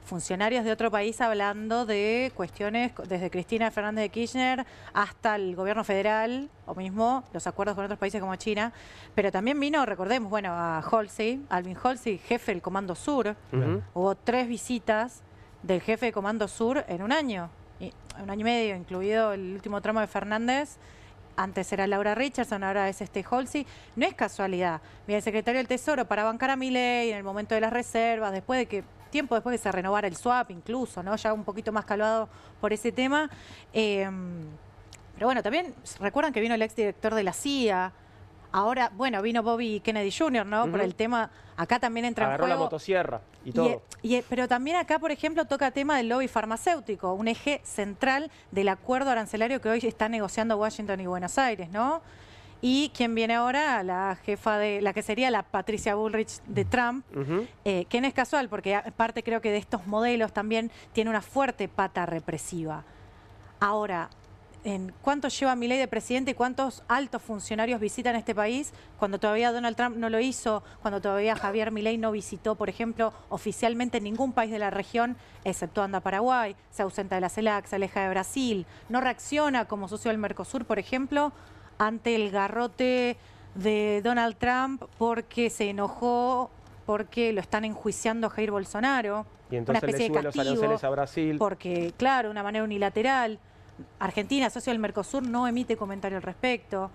funcionarios de otro país hablando de cuestiones desde Cristina Fernández de Kirchner hasta el gobierno federal, o mismo los acuerdos con otros países como China. Pero también vino, recordemos, bueno, a Alvin Halsey, jefe del Comando Sur. Hubo 3 visitas del jefe de Comando Sur en un año y medio, incluido el último tramo de Fernández. Antes era Laura Richardson, ahora es Halsey. No es casualidad. Mira, el secretario del Tesoro para bancar a Milei en el momento de las reservas, tiempo después de que se renovara el swap incluso, ¿no? Ya un poquito más calvado por ese tema. Pero bueno, también recuerdan que vino el exdirector de la CIA. Ahora, bueno, vino Bobby Kennedy Jr., ¿no? Por el tema, acá también entra en juego. Agarró la motosierra y todo. Pero también acá, por ejemplo, toca tema del lobby farmacéutico, un eje central del acuerdo arancelario que hoy está negociando Washington y Buenos Aires, ¿no? Y quien viene ahora, la jefa de la que sería la Patricia Bullrich de Trump, que no es casual, porque aparte creo que de estos modelos también tiene una fuerte pata represiva. Ahora, ¿en cuánto lleva Milei de presidente y cuántos altos funcionarios visitan este país? Cuando todavía Donald Trump no lo hizo, cuando todavía Javier Milei no visitó, por ejemplo, oficialmente ningún país de la región, exceptuando a Paraguay, se ausenta de la CELAC, se aleja de Brasil, no reacciona como socio del Mercosur, por ejemplo, ante el garrote de Donald Trump porque se enojó, porque lo están enjuiciando a Jair Bolsonaro. Y entonces le sube los aranceles a Brasil. Porque, claro, de una manera unilateral. Argentina, socio del Mercosur, no emite comentario al respecto.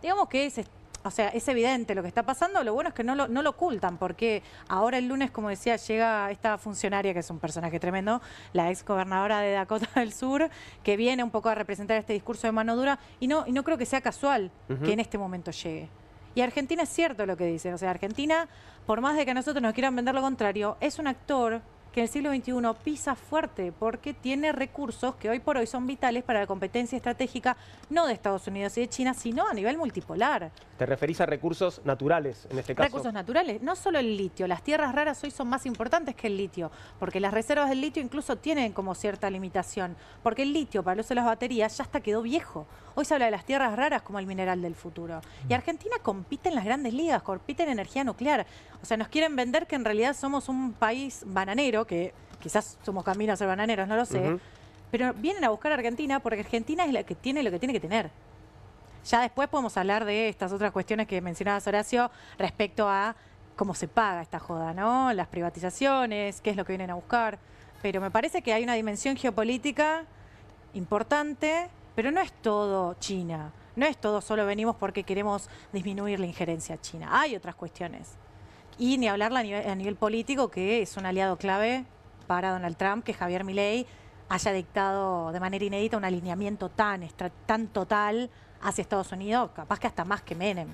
Digamos que es evidente lo que está pasando. Lo bueno es que no lo ocultan, porque ahora el lunes, como decía, llega esta funcionaria, que es un personaje tremendo, la ex gobernadora de Dakota del Sur, que viene un poco a representar este discurso de mano dura, y no creo que sea casual que en este momento llegue. Y Argentina es cierto lo que dicen. O sea, Argentina, por más de que a nosotros nos quieran vender lo contrario, es un actor que en el siglo XXI pisa fuerte porque tiene recursos que hoy por hoy son vitales para la competencia estratégica, no de Estados Unidos y de China, sino a nivel multipolar. ¿Te referís a recursos naturales en este caso? Recursos naturales, no solo el litio, las tierras raras hoy son más importantes que el litio, porque las reservas del litio incluso tienen como cierta limitación, porque el litio para el uso de las baterías ya hasta quedó viejo. Hoy se habla de las tierras raras como el mineral del futuro. Y Argentina compite en las grandes ligas, compite en energía nuclear. O sea, nos quieren vender que en realidad somos un país bananero, que quizás somos camino a ser bananeros, no lo sé, pero vienen a buscar a Argentina porque Argentina es la que tiene lo que tiene que tener. Ya después podemos hablar de estas otras cuestiones que mencionabas, Horacio, respecto a cómo se paga esta joda, ¿no? Las privatizaciones, qué es lo que vienen a buscar. Pero me parece que hay una dimensión geopolítica importante, pero no es todo China. No es todo solo venimos porque queremos disminuir la injerencia china. Hay otras cuestiones. Y ni hablarla a nivel político, que es un aliado clave para Donald Trump, que Javier Milei haya dictado de manera inédita un alineamiento tan total hacia Estados Unidos, capaz que hasta más que Menem.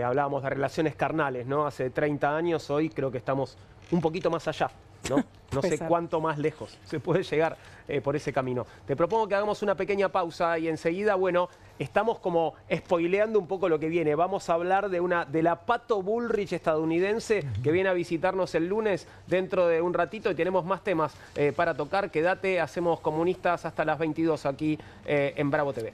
Hablábamos de relaciones carnales, ¿no? Hace 30 años, hoy creo que estamos un poquito más allá, ¿no? No sé cuánto más lejos se puede llegar por ese camino. Te propongo que hagamos una pequeña pausa y enseguida, bueno, estamos como spoileando un poco lo que viene. Vamos a hablar de la Pato Bullrich estadounidense que viene a visitarnos el lunes dentro de un ratito y tenemos más temas para tocar. Quédate, hacemos Comunistas hasta las 22 aquí en Bravo TV.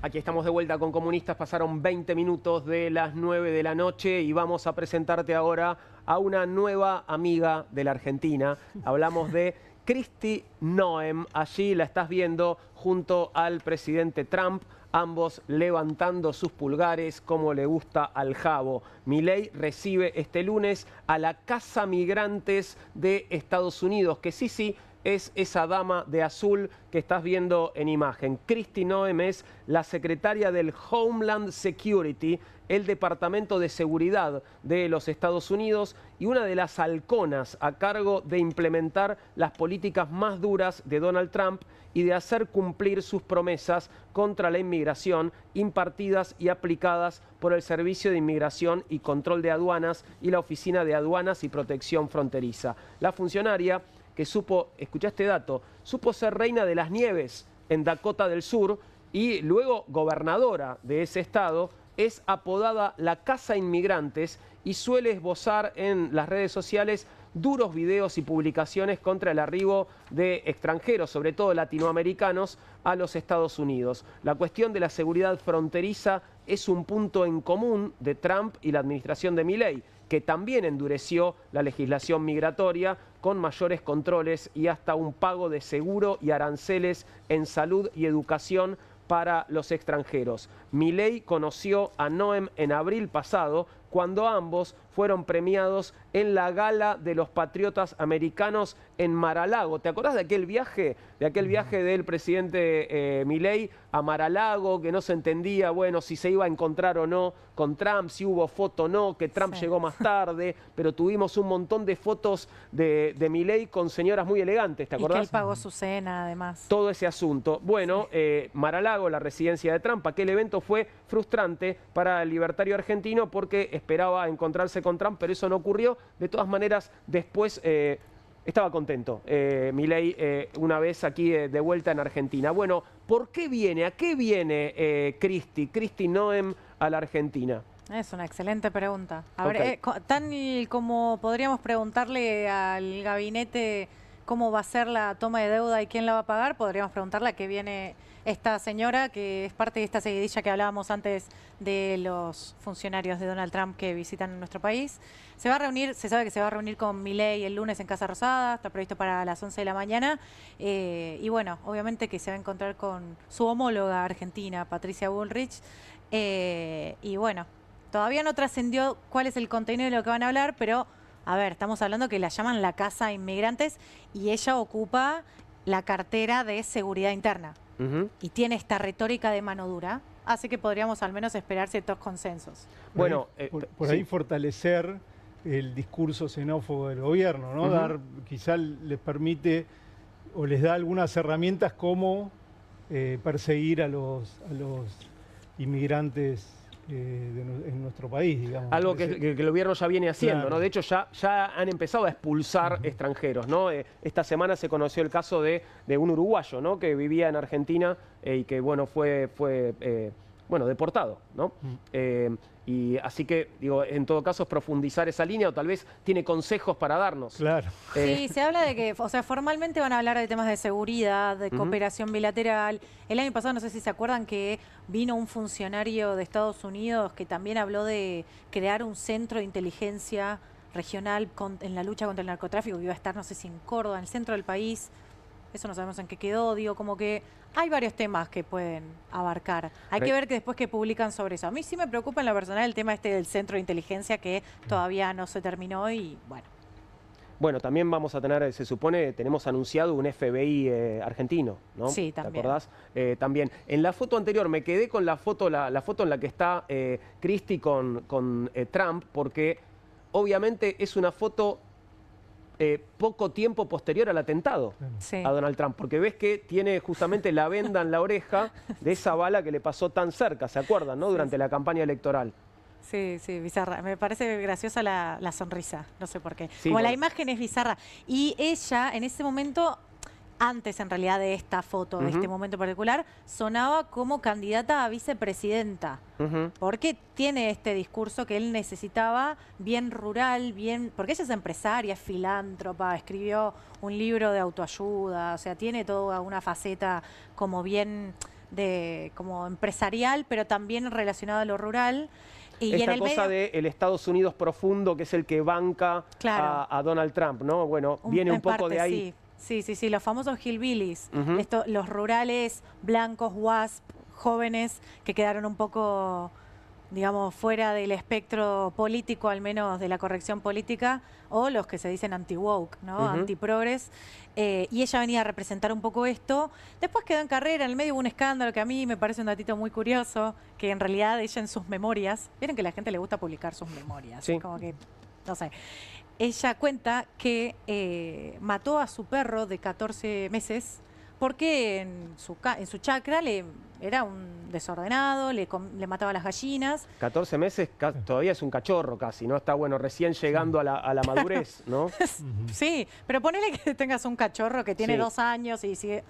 Aquí estamos de vuelta con Comunistas. Pasaron 20 minutos de las 9 de la noche y vamos a presentarte ahora a una nueva amiga de la Argentina. Hablamos de Kristi Noem. Allí la estás viendo junto al presidente Trump, ambos levantando sus pulgares como le gusta al jabo. Milei recibe este lunes a la Casa Migrantes de Estados Unidos, que sí, es esa dama de azul que estás viendo en imagen. Kristi Noem es la secretaria del Homeland Security, el Departamento de Seguridad de los Estados Unidos, y una de las halconas a cargo de implementar las políticas más duras de Donald Trump y de hacer cumplir sus promesas contra la inmigración impartidas y aplicadas por el Servicio de Inmigración y Control de Aduanas y la Oficina de Aduanas y Protección Fronteriza. La funcionaria que supo, escuchá este dato, supo ser reina de las nieves en Dakota del Sur y luego gobernadora de ese estado, es apodada la Casa Inmigrantes y suele esbozar en las redes sociales duros videos y publicaciones contra el arribo de extranjeros, sobre todo latinoamericanos, a los Estados Unidos. La cuestión de la seguridad fronteriza es un punto en común de Trump y la administración de Milei, que también endureció la legislación migratoria con mayores controles y hasta un pago de seguro y aranceles en salud y educación para los extranjeros. Milei conoció a Noem en abril pasado, cuando ambos fueron premiados en la Gala de los Patriotas Americanos en Mar-a-Lago. ¿Te acordás de aquel viaje? De aquel viaje del presidente Milei a Mar-a-Lago, que no se entendía, bueno, si se iba a encontrar o no con Trump, si hubo foto o no, que Trump llegó más tarde, pero tuvimos un montón de fotos de Milei con señoras muy elegantes, ¿te acordás? Y que él pagó su cena, además. Todo ese asunto. Bueno, Mar-a-Lago, la residencia de Trump, aquel evento fue frustrante para el libertario argentino porque esperaba encontrarse con Trump, pero eso no ocurrió. De todas maneras, después estaba contento Milei una vez aquí de vuelta en Argentina. Bueno, ¿por qué viene? ¿A qué viene Kristi Noem a la Argentina? Es una excelente pregunta. A ver, tan como podríamos preguntarle al gabinete cómo va a ser la toma de deuda y quién la va a pagar, podríamos preguntarle a qué viene esta señora, que es parte de esta seguidilla que hablábamos antes de los funcionarios de Donald Trump que visitan nuestro país. Se va a reunir, se sabe que se va a reunir con Milei el lunes en Casa Rosada, está previsto para las 11 de la mañana. Y bueno, obviamente que se va a encontrar con su homóloga argentina, Patricia Bullrich. Y bueno, todavía no trascendió cuál es el contenido de lo que van a hablar, pero a ver, estamos hablando que la llaman la Casa Inmigrantes y ella ocupa la cartera de Seguridad Interna. Y tiene esta retórica de mano dura, así que podríamos al menos esperar ciertos consensos. Bueno, por ahí fortalecer el discurso xenófobo del gobierno, ¿no? Quizá les permite o les da algunas herramientas como perseguir a los inmigrantes en nuestro país, digamos. Algo que el gobierno ya viene haciendo, claro, ¿no? De hecho, ya han empezado a expulsar extranjeros, ¿no? Esta semana se conoció el caso de un uruguayo, ¿no? Que vivía en Argentina y que, bueno, fue deportado, ¿no? Y así que, digo, en todo caso es profundizar esa línea o tal vez tiene consejos para darnos. Claro. Sí, se habla de que, o sea, formalmente van a hablar de temas de seguridad, de cooperación bilateral. El año pasado, no sé si se acuerdan, que vino un funcionario de Estados Unidos que también habló de crear un centro de inteligencia regional en la lucha contra el narcotráfico, que iba a estar, no sé si en Córdoba, en el centro del país. Eso no sabemos en qué quedó, digo, como que hay varios temas que pueden abarcar. Hay que ver que después que publican sobre eso. A mí sí me preocupa en la personal el tema del centro de inteligencia que todavía no se terminó y bueno. Bueno, también vamos a tener, se supone, tenemos anunciado un FBI argentino, ¿no? Sí, también. ¿Te acordás? También. En la foto anterior, me quedé con la foto en la que está Kristi con Trump, porque obviamente es una foto poco tiempo posterior al atentado a Donald Trump, porque ves que tiene justamente la venda en la oreja de esa bala que le pasó tan cerca, ¿se acuerdan, no? Durante la campaña electoral. Sí, bizarra. Me parece graciosa la sonrisa, no sé por qué. Sí, como la imagen es bizarra. Y ella, en ese momento, antes en realidad de esta foto, de este momento particular, sonaba como candidata a vicepresidenta. Porque tiene este discurso que él necesitaba, bien rural, bien... Porque ella es empresaria, es filántropa, escribió un libro de autoayuda, o sea, tiene toda una faceta como bien como empresarial, pero también relacionado a lo rural. Y Esta en el cosa medio, del Estados Unidos profundo, que es el que banca Claro. a Donald Trump, ¿no? Bueno, viene un en poco parte, de ahí. Sí, los famosos hillbillies, Ujú. los rurales blancos, WASP, jóvenes que quedaron un poco, digamos, fuera del espectro político, al menos de la corrección política, o los que se dicen anti-woke, ¿no? Ujú. Anti-progres. Y ella venía a representar un poco esto. Después quedó en carrera, en el medio hubo un escándalo que a mí me parece un datito muy curioso, que en realidad ella en sus memorias, vieron que a la gente le gusta publicar sus memorias, Sí. como que, no sé. Ella cuenta que mató a su perro de 14 meses porque en su chacra era un desordenado, le mataba a las gallinas. 14 meses todavía es un cachorro casi, ¿no? Está bueno, recién llegando a la madurez, ¿no? Sí, pero ponele que tengas un cachorro que tiene Sí. 2 años y sigue...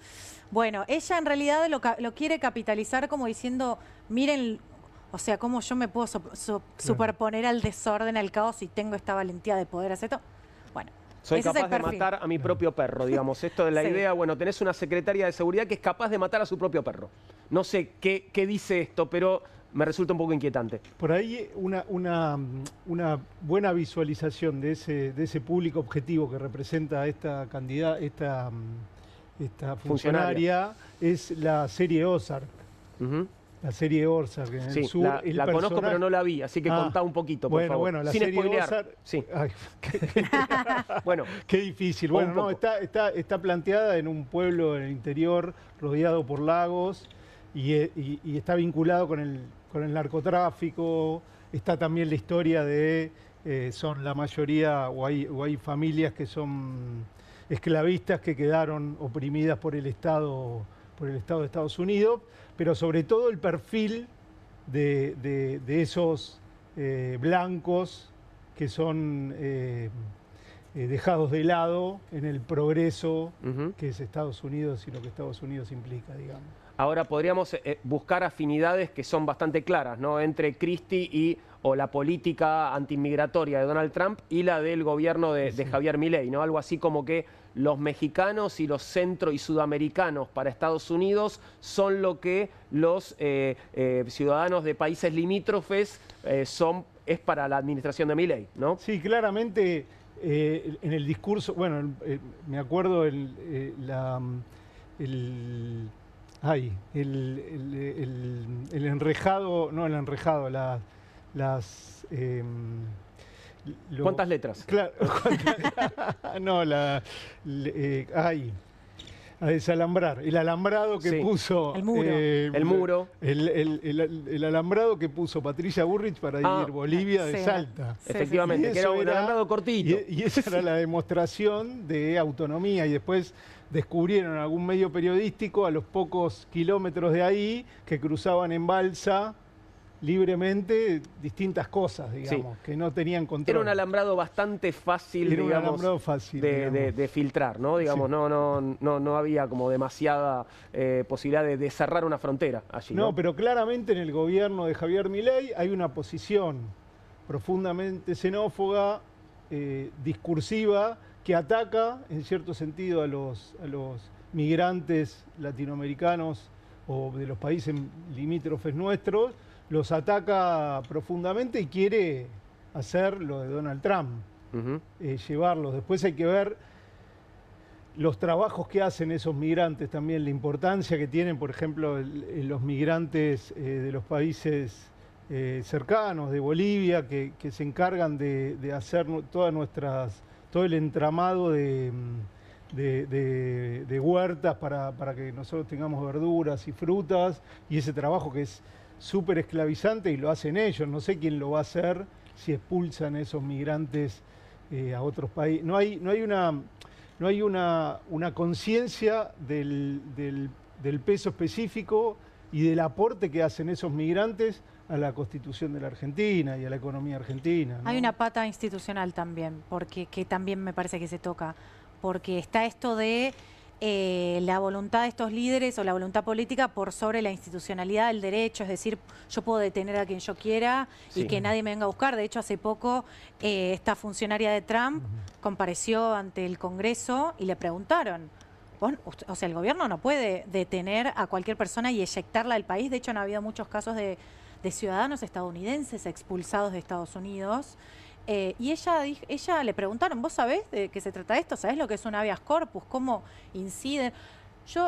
Bueno, ella en realidad lo quiere capitalizar como diciendo, miren, o sea, cómo yo me puedo superponer al desorden, al caos y tengo esta valentía de poder hacer esto. Bueno, Soy ese es el capaz de perfil. matar a mi propio perro, digamos. Esto es la Sí. idea, bueno, tenés una secretaria de seguridad que es capaz de matar a su propio perro. No sé qué dice esto, pero me resulta un poco inquietante. Por ahí una buena visualización de ese público objetivo que representa esta candidata, esta funcionaria, es la serie Ozark. Ujú. La serie Ozark en Sí, el sur. la el conozco, personaje- pero no la vi, así que Ah, contá un poquito, por favor. Bueno, la Sin serie spoilear. Ozark. Sí. Ay, Bueno, qué difícil. Un Bueno, no, poco. está planteada en un pueblo en el interior, rodeado por lagos, y está vinculado con el narcotráfico. Está también la historia de, son la mayoría, o hay familias que son esclavistas que quedaron oprimidas por el Estado de Estados Unidos, pero sobre todo el perfil de esos blancos que son dejados de lado en el progreso ujú. que es Estados Unidos y lo que Estados Unidos implica, digamos. Ahora podríamos buscar afinidades que son bastante claras, ¿no? Entre Christie o la política antiinmigratoria de Donald Trump y la del gobierno de Javier Milei, ¿no? Algo así como que los mexicanos y los centro y sudamericanos para Estados Unidos son lo que los ciudadanos de países limítrofes es para la administración de Milei, ¿no? Sí, claramente en el discurso, bueno, me acuerdo el enrejado, no el enrejado, ¿Cuántas letras? Claro, no, a desalambrar. El alambrado que Sí. puso... El muro. El muro. El alambrado que puso Patricia Burrich para ir Bolivia de Sí. Salta. Sí, Efectivamente, Y que era eso un alambrado cortito. Y esa era la demostración de autonomía. Y después descubrieron en algún medio periodístico a los pocos kilómetros de ahí que cruzaban en balsa libremente distintas cosas, digamos, que no tenían control. Era un alambrado bastante fácil, Era un digamos, alambrado fácil, de digamos. filtrar, ¿no? Digamos, Sí. no había como demasiada posibilidad de cerrar una frontera allí, ¿no? No, pero claramente en el gobierno de Javier Milei hay una posición profundamente xenófoba, discursiva, que ataca, en cierto sentido, a los migrantes latinoamericanos o de los países limítrofes nuestros, los ataca profundamente y quiere hacer lo de Donald Trump, Ujú. llevarlos. Después hay que ver los trabajos que hacen esos migrantes también, la importancia que tienen, por ejemplo, los migrantes de los países cercanos, de Bolivia, que se encargan de hacer todo el entramado de huertas para que nosotros tengamos verduras y frutas, y ese trabajo que es súper esclavizante y lo hacen ellos. No sé quién lo va a hacer si expulsan a esos migrantes a otros países. No hay una conciencia del peso específico y del aporte que hacen esos migrantes a la Constitución de la Argentina y a la economía argentina, ¿no? Hay una pata institucional también, porque que también me parece que se toca, porque está esto de la voluntad de estos líderes o la voluntad política por sobre la institucionalidad del derecho, es decir, yo puedo detener a quien yo quiera Sí. y que nadie me venga a buscar. De hecho, hace poco esta funcionaria de Trump compareció ante el Congreso y le preguntaron, O sea, el gobierno no puede detener a cualquier persona y eyectarla del país. De hecho, han habido muchos casos de ciudadanos estadounidenses expulsados de Estados Unidos. Y ella le preguntaron, ¿vos sabés de qué se trata esto? ¿Sabés lo que es un habeas corpus? ¿Cómo inciden?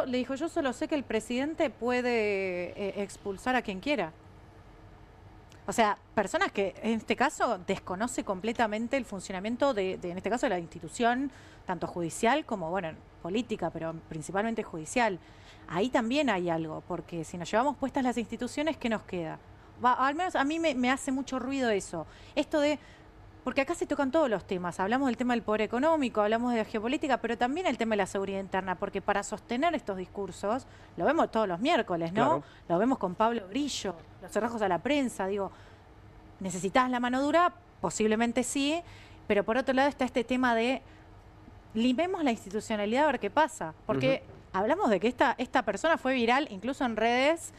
Le dijo, yo solo sé que el presidente puede expulsar a quien quiera. O sea, personas que en este caso desconoce completamente el funcionamiento en este caso, de la institución, tanto judicial como, bueno, política, pero principalmente judicial. Ahí también hay algo, porque si nos llevamos puestas las instituciones, ¿qué nos queda? Al menos a mí me hace mucho ruido eso. Esto de... Porque acá se tocan todos los temas. Hablamos del tema del poder económico, hablamos de la geopolítica, pero también el tema de la seguridad interna, porque para sostener estos discursos, lo vemos todos los miércoles, ¿no? Claro. Lo vemos con Pablo Grillo, los cerrojos a la prensa, digo, ¿necesitas la mano dura? Posiblemente sí, pero por otro lado está este tema de limemos la institucionalidad a ver qué pasa, porque hablamos de que esta persona fue viral incluso en redes,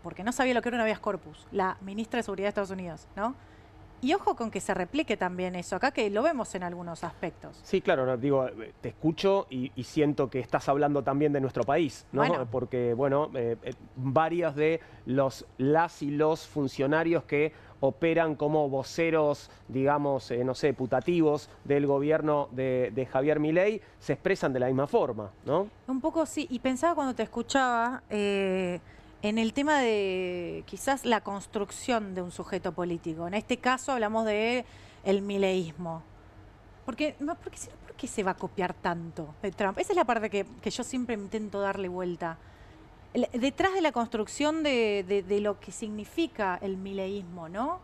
porque no sabía lo que era un habeas corpus, la ministra de Seguridad de Estados Unidos, ¿no? Y ojo con que se replique también eso acá, que lo vemos en algunos aspectos. Sí, claro, no, digo, te escucho y siento que estás hablando también de nuestro país, ¿no? Bueno. Porque, bueno, varias de las y los funcionarios que operan como voceros, digamos, no sé, putativos del gobierno de Javier Milei, se expresan de la misma forma, ¿no? Un poco sí, y pensaba cuando te escuchaba... en el tema de quizás la construcción de un sujeto político. En este caso hablamos de el mileísmo. ¿Por qué se va a copiar tanto de Trump? Esa es la parte que yo siempre intento darle vuelta. Detrás de la construcción de lo que significa el mileísmo, ¿no?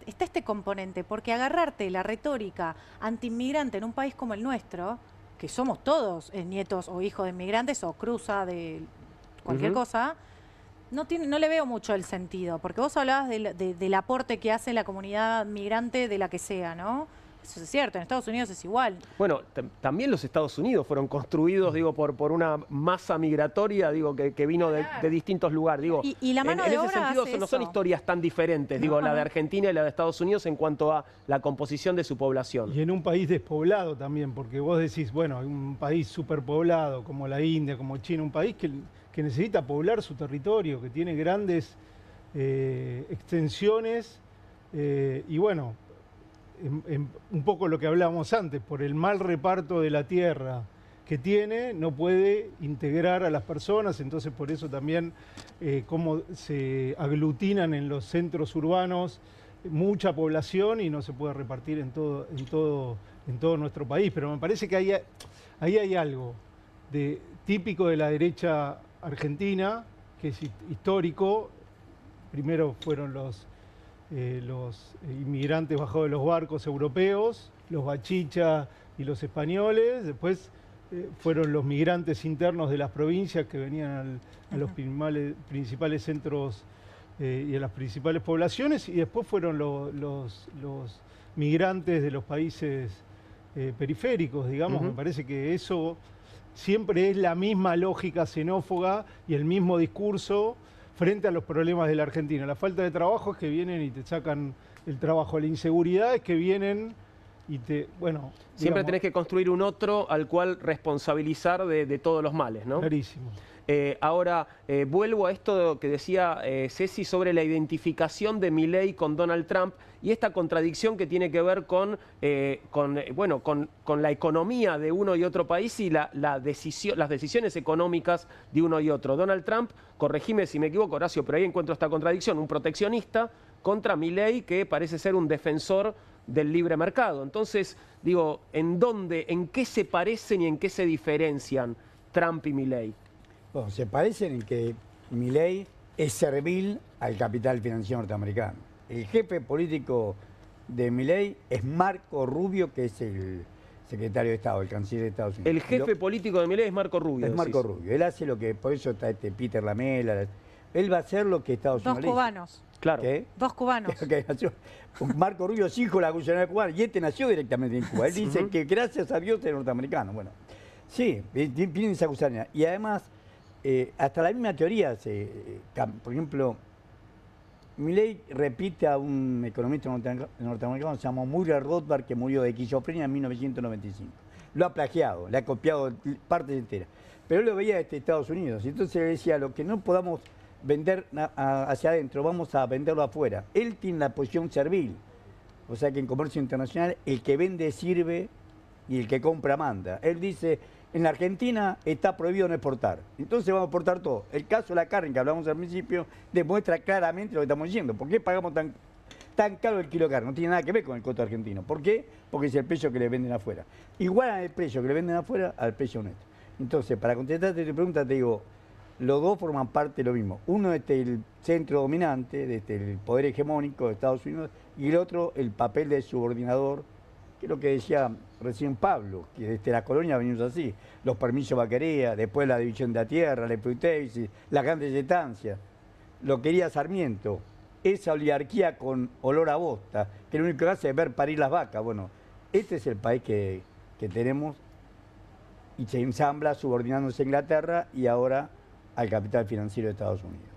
Está este componente, porque agarrarte la retórica antiinmigrante en un país como el nuestro, que somos todos nietos o hijos de inmigrantes o cruza de cualquier cosa... No le veo mucho el sentido, porque vos hablabas del aporte que hace la comunidad migrante de la que sea, ¿no? Eso es cierto, en Estados Unidos es igual. Bueno, también los Estados Unidos fueron construidos, digo, por una masa migratoria, digo, que vino de distintos lugares. Digo, y la mano de obra en ese sentido no son historias tan diferentes, digo, la de Argentina y la de Estados Unidos en cuanto a la composición de su población. Y en un país despoblado también, porque vos decís, bueno, hay un país superpoblado como la India, como China, un país que necesita poblar su territorio, que tiene grandes extensiones y bueno, un poco lo que hablábamos antes, por el mal reparto de la tierra que tiene, no puede integrar a las personas, entonces por eso también cómo se aglutinan en los centros urbanos mucha población y no se puede repartir en todo nuestro país. Pero me parece que ahí hay algo típico de la derecha argentina, que es histórico. Primero fueron los inmigrantes bajados de los barcos europeos, los bachichas y los españoles. Después fueron los migrantes internos de las provincias que venían a los principales centros y a las principales poblaciones. Y después fueron los migrantes de los países periféricos, digamos. Me parece que eso... siempre es la misma lógica xenófoba y el mismo discurso frente a los problemas de la Argentina. La falta de trabajo es que vienen y te sacan el trabajo. La inseguridad es que vienen y bueno... Siempre tenés que construir un otro al cual responsabilizar de todos los males, ¿no? Clarísimo. Ahora, vuelvo a esto que decía Ceci sobre la identificación de Milei con Donald Trump y esta contradicción que tiene que ver con la economía de uno y otro país y las decisiones económicas de uno y otro. Donald Trump, corregime si me equivoco, Horacio, pero ahí encuentro esta contradicción, un proteccionista contra Milei que parece ser un defensor del libre mercado. Entonces, digo, ¿en qué se parecen y en qué se diferencian Trump y Milei? Bueno, se parecen en que Milei es servil al capital financiero norteamericano. El jefe político de Milei es Marco Rubio, que es el secretario de Estado, el canciller de Estados Unidos. El jefe político de Milei es Marco Rubio. Es Marco Rubio. Él hace lo que, por eso está Peter Lamela. Él va a hacer lo que Estados Unidos. Dos cubanos. Claro. ¿Qué? Dos cubanos. Marco Rubio es hijo de la nacionalidad cubana y este nació directamente en Cuba. Él dice que gracias a Dios es norteamericano. Bueno, sí, tienen esa gusanía. Y además, hasta la misma teoría, por ejemplo, Milei repite a un economista norteamericano que se llamó Murray Rothbard, que murió de esquizofrenia en 1995. lo ha plagiado, le ha copiado partes enteras. Pero él lo veía desde Estados Unidos. Y entonces decía, lo que no podamos vender hacia adentro, vamos a venderlo afuera. Él tiene la posición servil. O sea que en comercio internacional el que vende sirve y el que compra manda. Él dice, en la Argentina está prohibido no exportar. Entonces vamos a exportar todo. El caso de la carne que hablamos al principio demuestra claramente lo que estamos diciendo. ¿Por qué pagamos tan caro el kilo de carne? No tiene nada que ver con el costo argentino. ¿Por qué? Porque es el precio que le venden afuera. Igual al precio que le venden afuera al precio nuestro. Entonces, para contestarte tu pregunta, te digo, los dos forman parte de lo mismo. Uno es el centro dominante, desde el poder hegemónico de Estados Unidos, y el otro el papel de subordinador, que es lo que decía recién Pablo, que desde la colonia venimos así, los permisos de vaquería, después la división de la tierra, la frutéis, las grandes estancias. Lo quería Sarmiento, esa oligarquía con olor a bosta, que lo único que hace es ver parir las vacas. Bueno, este es el país que tenemos y se ensambla subordinándose a Inglaterra y ahora al capital financiero de Estados Unidos.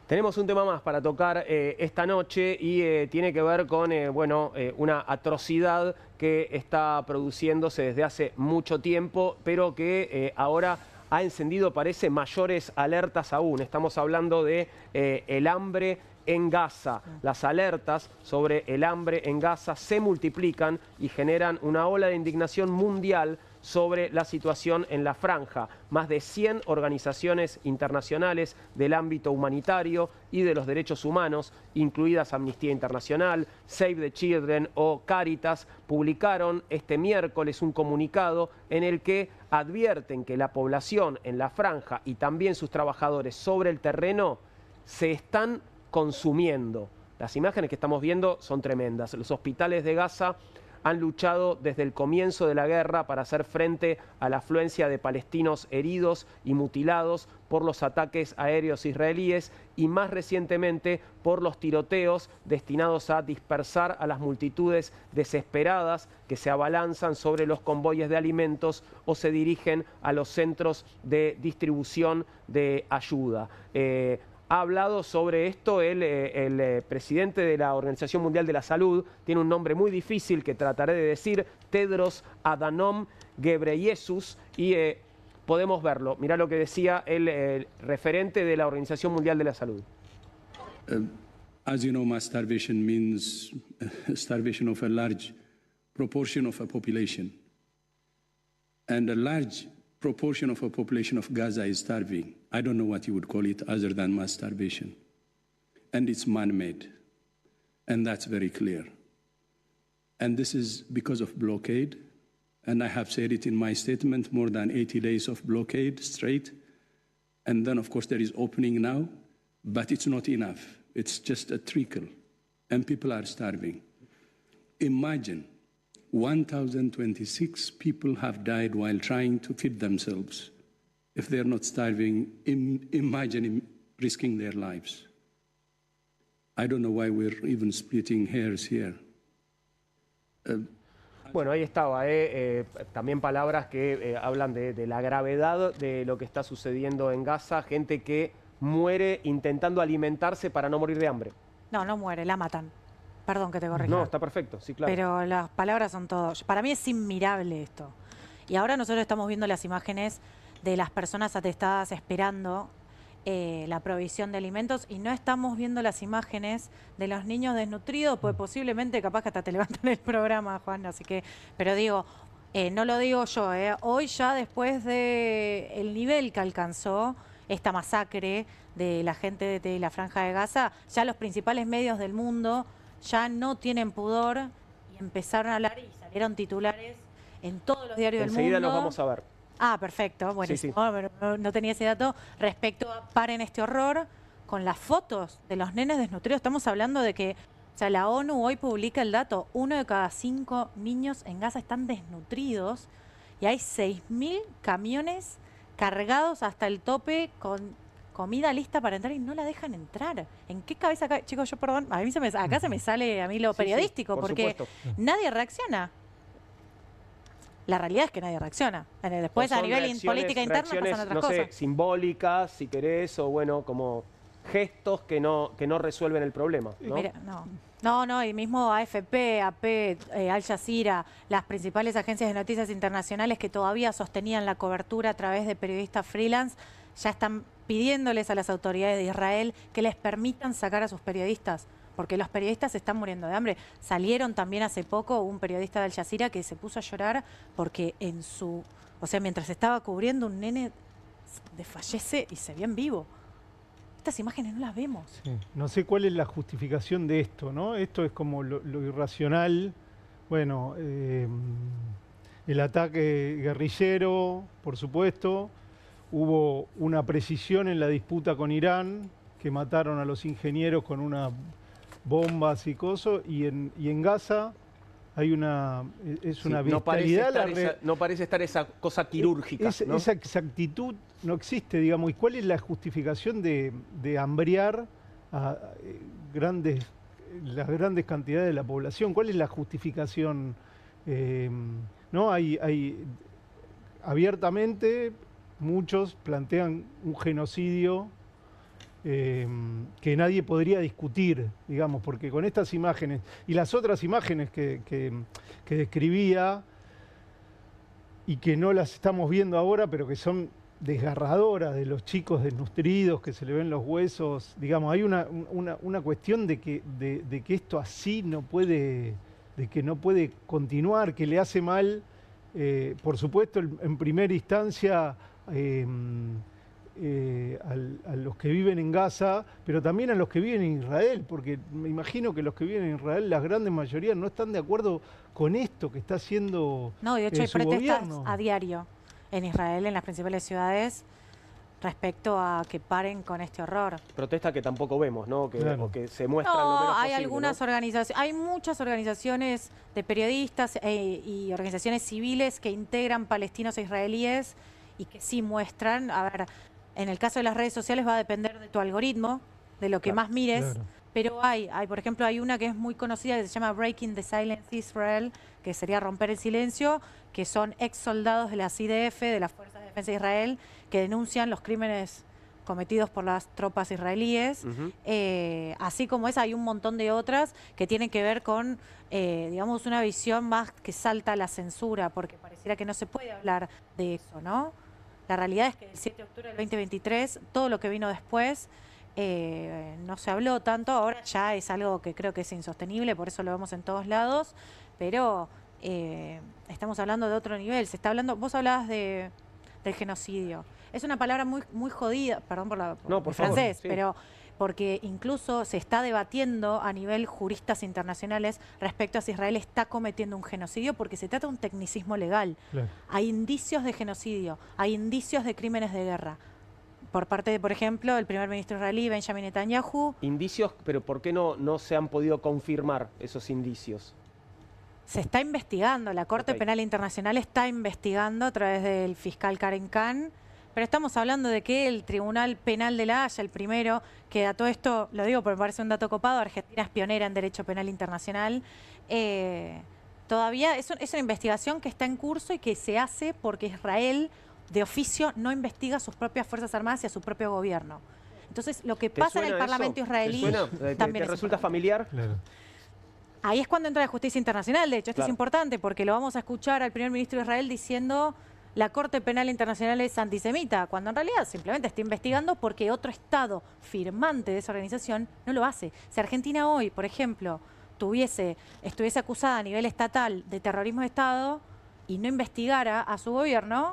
Tenemos un tema más para tocar esta noche y tiene que ver con una atrocidad que está produciéndose desde hace mucho tiempo, pero que ahora ha encendido, parece, mayores alertas aún. Estamos hablando de el hambre en Gaza. Las alertas sobre el hambre en Gaza se multiplican y generan una ola de indignación mundial sobre la situación en la franja. Más de 100 organizaciones internacionales del ámbito humanitario y de los derechos humanos, incluidas Amnistía Internacional, Save the Children o Cáritas, publicaron este miércoles un comunicado en el que advierten que la población en la franja y también sus trabajadores sobre el terreno se están consumiendo. Las imágenes que estamos viendo son tremendas. Los hospitales de Gaza han luchado desde el comienzo de la guerra para hacer frente a la afluencia de palestinos heridos y mutilados por los ataques aéreos israelíes y más recientemente por los tiroteos destinados a dispersar a las multitudes desesperadas que se abalanzan sobre los convoyes de alimentos o se dirigen a los centros de distribución de ayuda. Ha hablado sobre esto el presidente de la Organización Mundial de la Salud, tiene un nombre muy difícil que trataré de decir, Tedros Adhanom Ghebreyesus, y podemos verlo. Mirá lo que decía el referente de la Organización Mundial de la Salud. As you know, mass starvation means starvation of a large proportion of a population. And a large proportion of a population of Gaza is starving. I don't know what you would call it other than mass starvation. And it's man-made. And that's very clear. And this is because of blockade. And I have said it in my statement, more than 80 days of blockade straight. And then, of course, there is opening now, but it's not enough. It's just a trickle. And people are starving. Imagine 1,026 people have died while trying to feed themselves. If they're not starving, imagine risking their lives. I don't know why we're even splitting hairs here. Bueno, ahí estaba, también palabras que hablan de la gravedad de lo que está sucediendo en Gaza, gente que muere intentando alimentarse para no morir de hambre. No, no muere, la matan. Perdón que te corrija. No, está perfecto, sí, claro. Pero las palabras son todo. Para mí es inmirable esto. Y ahora nosotros estamos viendo las imágenes de las personas atestadas esperando la provisión de alimentos y no estamos viendo las imágenes de los niños desnutridos, pues posiblemente capaz que hasta te levantan el programa, Juan, así que, pero digo, no lo digo yo, hoy ya después del nivel que alcanzó esta masacre de la gente de la Franja de Gaza, ya los principales medios del mundo ya no tienen pudor y empezaron a hablar y salieron titulares en todos los diarios del mundo. Enseguida los vamos a ver. Ah, perfecto, buenísimo. Sí, sí. No tenía ese dato respecto a paren este horror con las fotos de los nenes desnutridos. Estamos hablando de que, o sea, la ONU hoy publica el dato, 1 de cada 5 niños en Gaza están desnutridos y hay 6.000 camiones cargados hasta el tope con comida lista para entrar y no la dejan entrar. ¿En qué cabeza cae? Chicos, yo perdón, a mí acá se me sale a mí lo periodístico, porque supuesto. Nadie reacciona. La realidad es que nadie reacciona. Después a nivel política interna pasan otras cosas. Simbólicas, si querés, o bueno, como gestos que no resuelven el problema, ¿no? Mira, no. No, y mismo AFP, AP, Al Jazeera, las principales agencias de noticias internacionales que todavía sostenían la cobertura a través de periodistas freelance, ya están pidiéndoles a las autoridades de Israel que les permitan sacar a sus periodistas, porque los periodistas se están muriendo de hambre. Salieron también hace poco un periodista de Al Jazeera que se puso a llorar porque mientras estaba cubriendo, un nene desfallece y se ve en vivo. Estas imágenes no las vemos. Sí. No sé cuál es la justificación de esto, ¿no? Esto es como lo irracional. Bueno, el ataque guerrillero, por supuesto. Hubo una precisión en la disputa con Irán, que mataron a los ingenieros con unas bombas y cosas. Y en Gaza hay una bestialidad. No parece estar esa cosa quirúrgica, ¿no? Esa exactitud no existe, digamos. ¿Y cuál es la justificación de hambriar a las grandes cantidades de la población? ¿Cuál es la justificación? ¿No? Hay abiertamente muchos plantean un genocidio que nadie podría discutir, digamos, porque con estas imágenes y las otras imágenes que describía y que no las estamos viendo ahora, pero que son desgarradoras, de los chicos desnutridos, que se le ven los huesos, digamos, hay una cuestión de que esto así no puede continuar, que le hace mal, por supuesto, en primera instancia, a los que viven en Gaza, pero también a los que viven en Israel, porque me imagino que los que viven en Israel, la gran mayoría, no están de acuerdo con esto que está haciendo No, de hecho hay su protestas gobierno. a diario en Israel, en las principales ciudades, respecto a que paren con este horror. Protesta que tampoco vemos, ¿no? Claro. O que se muestran lo menos hay posible, algunas ¿no? organizaciones, hay muchas organizaciones de periodistas y organizaciones civiles que integran palestinos e israelíes y que sí muestran, a ver, en el caso de las redes sociales va a depender de tu algoritmo, de lo que más mires, claro. pero por ejemplo, hay una que es muy conocida que se llama Breaking the Silence Israel, que sería romper el silencio, que son ex soldados de las IDF, de las Fuerzas de Defensa de Israel, que denuncian los crímenes cometidos por las tropas israelíes. Así como esa, hay un montón de otras que tienen que ver con, digamos, una visión más que salta a la censura, porque pareciera que no se puede hablar de eso, ¿no? La realidad es que el 7 de octubre del 2023, todo lo que vino después, no se habló tanto. Ahora ya es algo que creo que es insostenible, por eso lo vemos en todos lados, pero estamos hablando de otro nivel. Se está hablando, vos hablabas del genocidio. Es una palabra muy jodida, perdón por por francés, favor, sí. pero porque incluso se está debatiendo a nivel juristas internacionales respecto a si Israel está cometiendo un genocidio, porque se trata de un tecnicismo legal. Claro. Hay indicios de genocidio, hay indicios de crímenes de guerra. Por parte de, por ejemplo, el primer ministro israelí, Benjamin Netanyahu. Indicios, pero ¿por qué no se han podido confirmar esos indicios? Se está investigando, la Corte Penal Internacional está investigando a través del fiscal Karen Khan, pero estamos hablando de que el Tribunal Penal de La Haya, el primero, que dató esto, lo digo porque me parece un dato copado, Argentina es pionera en Derecho Penal Internacional, todavía es una investigación que está en curso y que se hace porque Israel, de oficio, no investiga a sus propias Fuerzas Armadas y a su propio gobierno. Entonces, lo que pasa en el Parlamento israelí también ¿Te resulta familiar? Claro. Ahí es cuando entra la justicia internacional. De hecho, esto es importante porque lo vamos a escuchar al primer ministro de Israel diciendo la Corte Penal Internacional es antisemita, cuando en realidad simplemente está investigando porque otro Estado firmante de esa organización no lo hace. Si Argentina hoy, por ejemplo, estuviese acusada a nivel estatal de terrorismo de Estado y no investigara a su gobierno,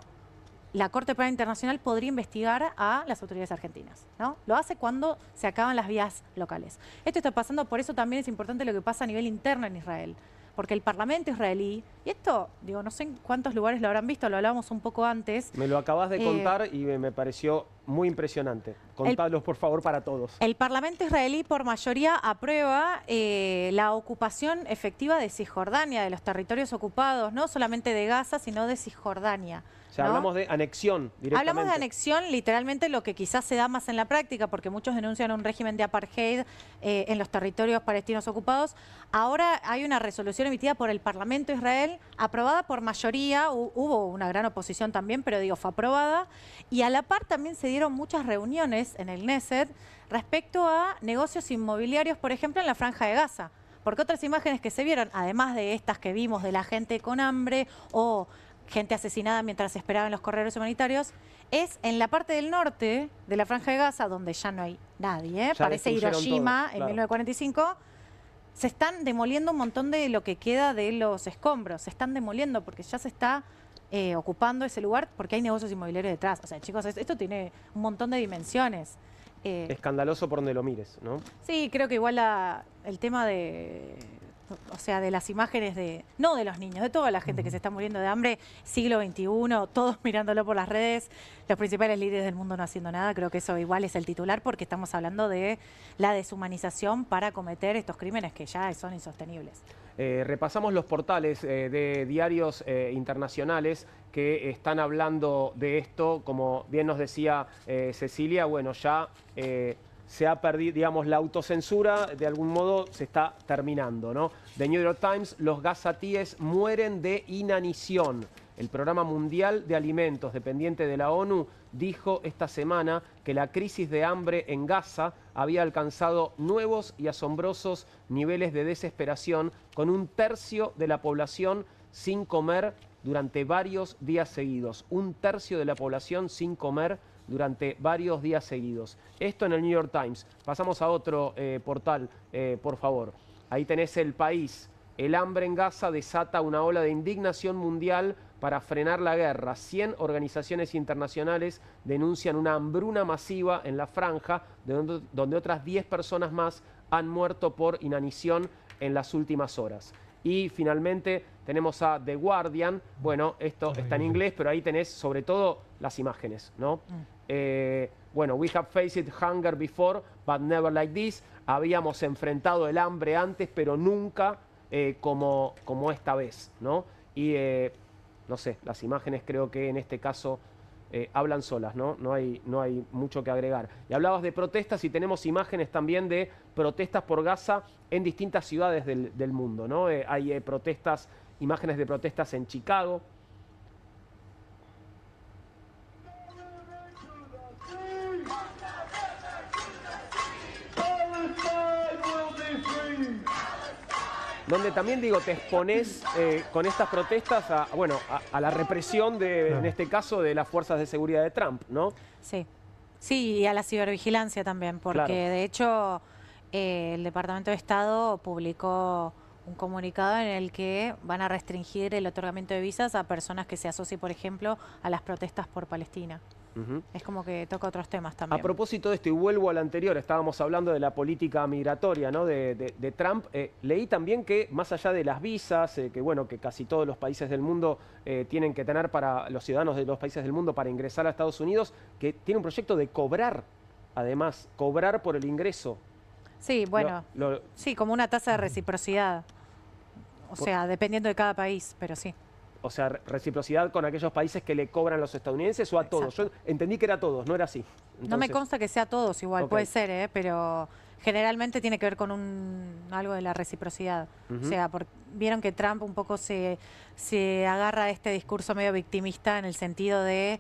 la Corte Penal Internacional podría investigar a las autoridades argentinas, ¿no? Lo hace cuando se acaban las vías locales. Esto está pasando, por eso también es importante lo que pasa a nivel interno en Israel. Porque el Parlamento israelí, y esto, digo, no sé en cuántos lugares lo habrán visto, lo hablábamos un poco antes. Me lo acabas de contar y me pareció muy impresionante. Contadlos, por favor, para todos. El Parlamento israelí, por mayoría, aprueba la ocupación efectiva de Cisjordania, de los territorios ocupados, no solamente de Gaza, sino de Cisjordania. O sea, ¿no? hablamos de anexión directamente. Hablamos de anexión, literalmente lo que quizás se da más en la práctica, porque muchos denuncian un régimen de apartheid en los territorios palestinos ocupados. Ahora hay una resolución emitida por el Parlamento de Israel, aprobada por mayoría, hubo una gran oposición también, pero digo, fue aprobada, y a la par también se dieron muchas reuniones en el Knesset respecto a negocios inmobiliarios, por ejemplo, en la Franja de Gaza. Porque otras imágenes que se vieron, además de estas que vimos de la gente con hambre o gente asesinada mientras esperaban los corredores humanitarios, es en la parte del norte de la Franja de Gaza, donde ya no hay nadie, parece Hiroshima todo, claro. en 1945, se están demoliendo un montón de lo que queda de los escombros, se están demoliendo porque ya se está ocupando ese lugar porque hay negocios inmobiliarios detrás. O sea, chicos, esto tiene un montón de dimensiones. Escandaloso por donde lo mires, ¿no? Sí, creo que igual el tema de... O sea, de las imágenes no de los niños, de toda la gente que se está muriendo de hambre, siglo XXI, todos mirándolo por las redes, los principales líderes del mundo no haciendo nada, creo que eso igual es el titular porque estamos hablando de la deshumanización para cometer estos crímenes que ya son insostenibles. Repasamos los portales de diarios internacionales que están hablando de esto, como bien nos decía Cecilia, bueno, ya... se ha perdido, digamos, la autocensura, de algún modo se está terminando, ¿no? The New York Times, los gazatíes mueren de inanición. El Programa Mundial de Alimentos, dependiente de la ONU, dijo esta semana que la crisis de hambre en Gaza había alcanzado nuevos y asombrosos niveles de desesperación, con un tercio de la población sin comer durante varios días seguidos. Un tercio de la población sin comer durante varios días seguidos. Esto en el New York Times. Pasamos a otro portal, por favor. Ahí tenés El País. El hambre en Gaza desata una ola de indignación mundial para frenar la guerra. 100 organizaciones internacionales denuncian una hambruna masiva en la franja, donde otras 10 personas más han muerto por inanición en las últimas horas. Y finalmente tenemos a The Guardian. Bueno, esto está en inglés, pero ahí tenés sobre todo las imágenes, ¿no? Bueno, we have faced hunger before, but never like this. Habíamos enfrentado el hambre antes, pero nunca como esta vez, ¿no? Y, no sé, las imágenes creo que en este caso hablan solas, ¿no? No hay mucho que agregar. Y hablabas de protestas y tenemos imágenes también de protestas por Gaza en distintas ciudades del mundo, ¿no? Hay protestas, imágenes de protestas en Chicago. Donde también, digo, te expones con estas protestas a la represión, en este caso, de las fuerzas de seguridad de Trump, ¿no? Sí, sí, y a la cibervigilancia también, porque Claro. de hecho el Departamento de Estado publicó un comunicado en el que van a restringir el otorgamiento de visas a personas que se asocien, por ejemplo, a las protestas por Palestina. Es como que toca otros temas también. A propósito de esto, y vuelvo al anterior, estábamos hablando de la política migratoria, ¿no? de Trump. Leí también que, más allá de las visas, que casi todos los países del mundo tienen que tener para los ciudadanos de los países del mundo para ingresar a Estados Unidos, que tiene un proyecto de cobrar, además, cobrar por el ingreso. Sí, bueno, sí, como una tasa de reciprocidad. O sea, dependiendo de cada país, pero sí. O sea, reciprocidad con aquellos países que le cobran a los estadounidenses o a todos. Yo entendí que era a todos, no era así. Entonces, no me consta que sea a todos igual, ok. puede ser, pero generalmente tiene que ver con algo de la reciprocidad. O sea, vieron que Trump un poco se agarra a este discurso medio victimista en el sentido de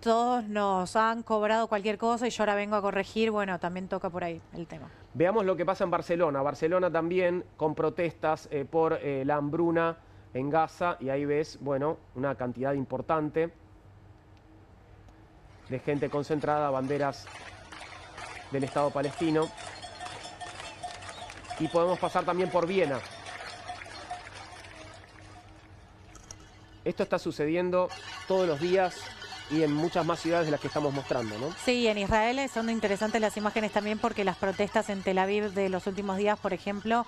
todos nos han cobrado cualquier cosa y yo ahora vengo a corregir. Bueno, también toca por ahí el tema. Veamos lo que pasa en Barcelona. Barcelona también con protestas por la hambruna en Gaza, y ahí ves, bueno, una cantidad importante de gente concentrada, banderas del Estado palestino. Y podemos pasar también por Viena. Esto está sucediendo todos los días y en muchas más ciudades de las que estamos mostrando, ¿no? Sí, en Israel son interesantes las imágenes también porque las protestas en Tel Aviv de los últimos días, por ejemplo,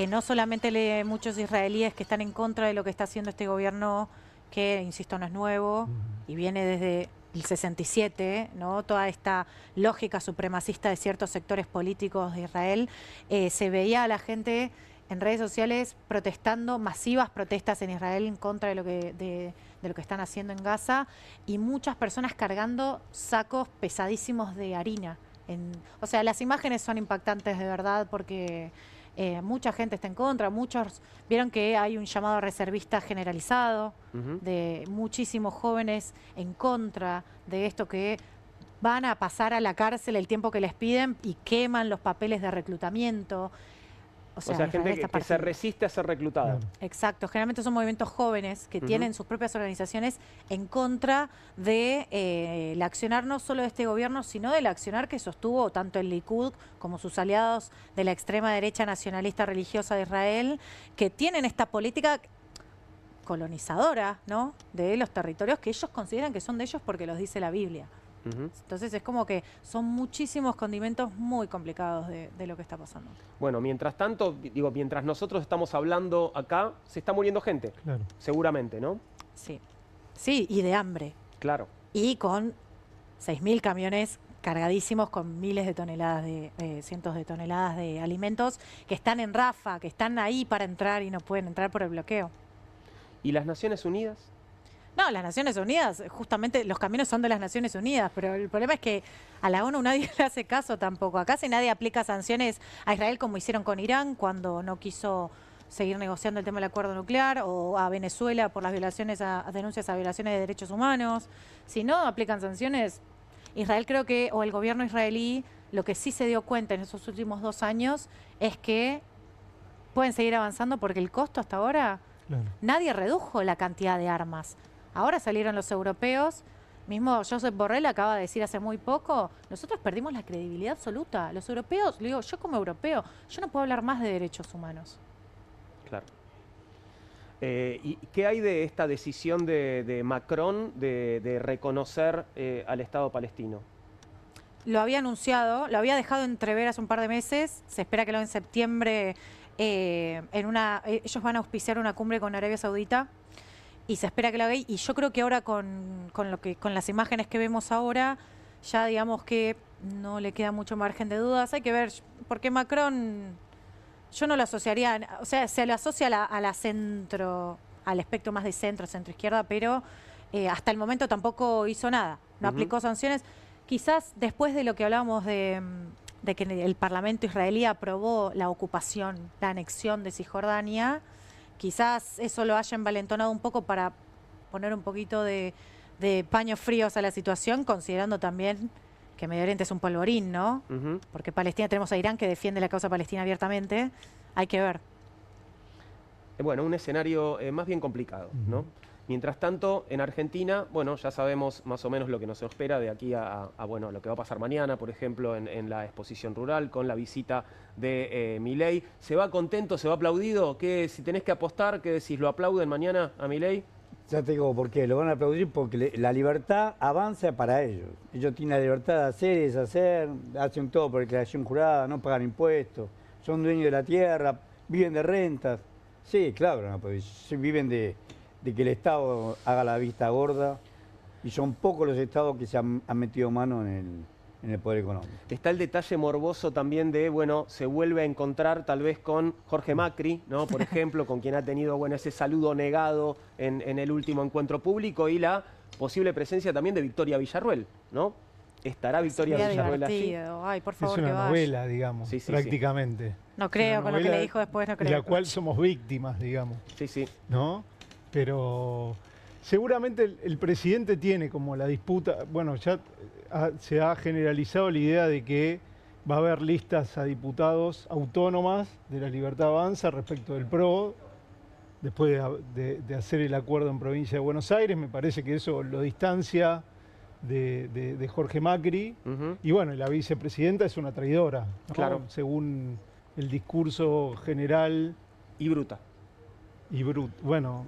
no solamente muchos israelíes que están en contra de lo que está haciendo este gobierno, que, insisto, no es nuevo y viene desde el 67, ¿no? Toda esta lógica supremacista de ciertos sectores políticos de Israel, se veía a la gente en redes sociales protestando, masivas protestas en Israel en contra de lo que están haciendo en Gaza, y muchas personas cargando sacos pesadísimos de harina. O sea, las imágenes son impactantes de verdad porque mucha gente está en contra, muchos vieron que hay un llamado reservista generalizado de muchísimos jóvenes en contra de esto, que van a pasar a la cárcel el tiempo que les piden y queman los papeles de reclutamiento. O sea, Israel gente está que se partido. resiste a ser reclutada. Claro. Exacto, generalmente son movimientos jóvenes que tienen sus propias organizaciones en contra de el accionar no solo de este gobierno, sino del accionar que sostuvo tanto el Likud como sus aliados de la extrema derecha nacionalista religiosa de Israel, que tienen esta política colonizadora, ¿no?, de los territorios que ellos consideran que son de ellos porque los dice la Biblia. Entonces es como que son muchísimos condimentos muy complicados de lo que está pasando. Bueno, mientras tanto, digo, mientras nosotros estamos hablando acá, se está muriendo gente. Claro. Seguramente, ¿no? Sí, sí, y de hambre. Claro. Y con 6.000 camiones cargadísimos con miles de toneladas, cientos de toneladas de alimentos que están en Rafa, que están ahí para entrar y no pueden entrar por el bloqueo. ¿Y las Naciones Unidas? No, las Naciones Unidas, justamente los camiones son de las Naciones Unidas, pero el problema es que a la ONU nadie le hace caso tampoco. Acá si nadie aplica sanciones a Israel como hicieron con Irán cuando no quiso seguir negociando el tema del acuerdo nuclear, o a Venezuela por las violaciones, denuncias a violaciones de derechos humanos. Si no aplican sanciones, Israel creo que, o el gobierno israelí, lo que sí se dio cuenta en esos últimos 2 años es que pueden seguir avanzando porque el costo hasta ahora, Claro. nadie redujo la cantidad de armas. Ahora salieron los europeos, mismo Josep Borrell acaba de decir hace muy poco, nosotros perdimos la credibilidad absoluta. Los europeos, le digo, yo como europeo, yo no puedo hablar más de derechos humanos. Claro. ¿Y qué hay de esta decisión de Macron de reconocer al Estado palestino? Lo había anunciado, lo había dejado entrever hace un par de meses, se espera que lo haga en septiembre, ellos van a auspiciar una cumbre con Arabia Saudita y se espera que lo haga ahí. Y yo creo que ahora con las imágenes que vemos ahora, ya digamos que no le queda mucho margen de dudas. Hay que ver, porque Macron, yo no lo asociaría, o sea, se lo asocia a la centro, al espectro más de centro izquierda, pero hasta el momento tampoco hizo nada, no aplicó sanciones. Quizás después de lo que hablábamos de que el Parlamento israelí aprobó la ocupación, la anexión de Cisjordania, quizás eso lo haya envalentonado un poco para poner un poquito de paños fríos a la situación, considerando también que Medio Oriente es un polvorín, ¿no? Porque Palestina, tenemos a Irán que defiende la causa palestina abiertamente. Hay que ver. Bueno, un escenario más bien complicado, ¿no? Mientras tanto, en Argentina, bueno, ya sabemos más o menos lo que nos espera de aquí a bueno, lo que va a pasar mañana, por ejemplo, en la exposición rural, con la visita de Milei. ¿Se va contento, se va aplaudido? ¿Qué, si tenés que apostar, qué decís? ¿Lo aplauden mañana a Milei? Ya te digo por qué, lo van a aplaudir porque la libertad avanza para ellos. Ellos tienen la libertad de hacer y deshacer, hacen todo por declaración jurada, no pagan impuestos, son dueños de la tierra, viven de rentas. Sí, claro, no, pues, viven de que el Estado haga la vista gorda y son pocos los estados que se han metido mano en el poder económico. Está el detalle morboso también de, bueno, se vuelve a encontrar tal vez con Jorge Macri, ¿no? Por ejemplo, con quien ha tenido, bueno, ese saludo negado en el último encuentro público y la posible presencia también de Victoria Villarruel, ¿no? ¿Estará Victoria Sería Villarruel allí? divertido. Ay, por favor, Es que una vaya. novela, digamos, Sí, sí, prácticamente. No creo, Una con lo que novela le dijo después, no de creo. la cual somos víctimas, digamos, Sí, sí. ¿no? Pero seguramente el presidente tiene como la disputa, bueno, ya se ha generalizado la idea de que va a haber listas a diputados autónomas de la Libertad Avanza respecto del PRO, después de hacer el acuerdo en Provincia de Buenos Aires. Me parece que eso lo distancia de Jorge Macri. Y bueno, la vicepresidenta es una traidora, ¿no? Claro. Según el discurso general. Y bruta. Y bueno,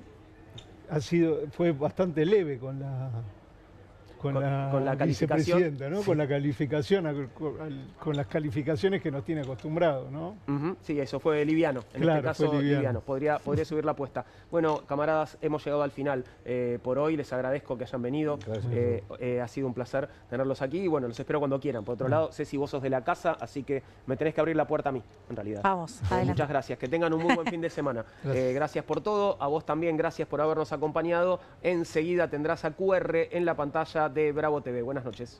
fue bastante leve con la calificación. vicepresidenta, ¿no? Sí. Con la calificación, con las calificaciones que nos tiene acostumbrados, ¿no? Sí, eso fue liviano. En Claro, este caso, fue liviano. Podría subir la apuesta. Bueno, camaradas, hemos llegado al final. Por hoy les agradezco que hayan venido. Ha sido un placer tenerlos aquí y bueno, los espero cuando quieran. Por otro lado, Ceci, vos sos de la casa, así que me tenés que abrir la puerta a mí, en realidad. Vamos, adelante. Muchas gracias. Que tengan un muy buen fin de semana. Gracias por todo. A vos también, gracias por habernos acompañado. Enseguida tendrás a QR en la pantalla de Bravo TV. Buenas noches.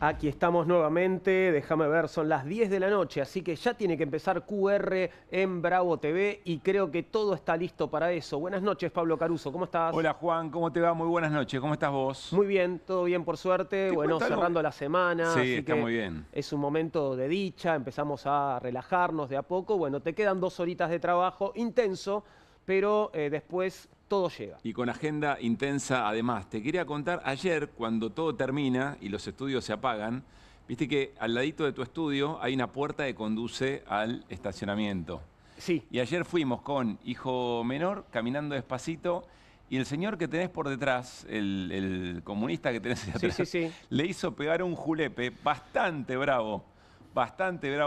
Aquí estamos nuevamente, déjame ver, son las 10 de la noche, así que ya tiene que empezar QR en Bravo TV y creo que todo está listo para eso. Buenas noches, Pablo Caruso, ¿cómo estás? Hola Juan, ¿cómo te va? Muy buenas noches, ¿cómo estás vos? Muy bien, todo bien por suerte, bueno, cerrando la semana. Sí, así está que muy bien. es un momento de dicha, empezamos a relajarnos de a poco. Bueno, te quedan 2 horitas de trabajo intenso, pero después todo llega. Y con agenda intensa además. Te quería contar, ayer cuando todo termina y los estudios se apagan, viste que al ladito de tu estudio hay una puerta que conduce al estacionamiento. Sí. Y ayer fuimos con hijo menor, caminando despacito, y el señor que tenés por detrás, el comunista que tenés atrás, le hizo pegar un julepe bastante bravo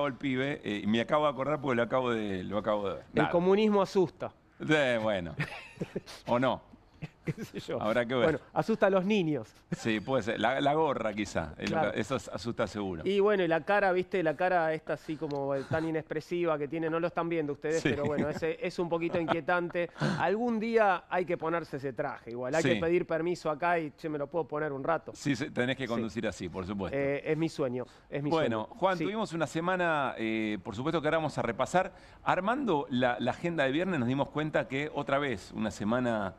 el pibe, y me acabo de acordar porque lo acabo de ver. El comunismo asusta. Bueno, o no. ¿Qué sé yo? Habrá que ver. Bueno, asusta a los niños. Sí, puede ser. La gorra quizá. Claro. Eso asusta seguro. Y bueno, y la cara, viste, la cara esta así como tan inexpresiva que tiene, no lo están viendo ustedes, Sí. pero bueno, es un poquito inquietante. Algún día hay que ponerse ese traje, igual. Hay Sí. que pedir permiso acá y, che, me lo puedo poner un rato. Sí, tenés que conducir así, por supuesto. Es mi sueño, es mi Bueno, sueño. Juan, Sí. tuvimos una semana, por supuesto que ahora vamos a repasar. Armando la agenda de viernes nos dimos cuenta que otra vez una semana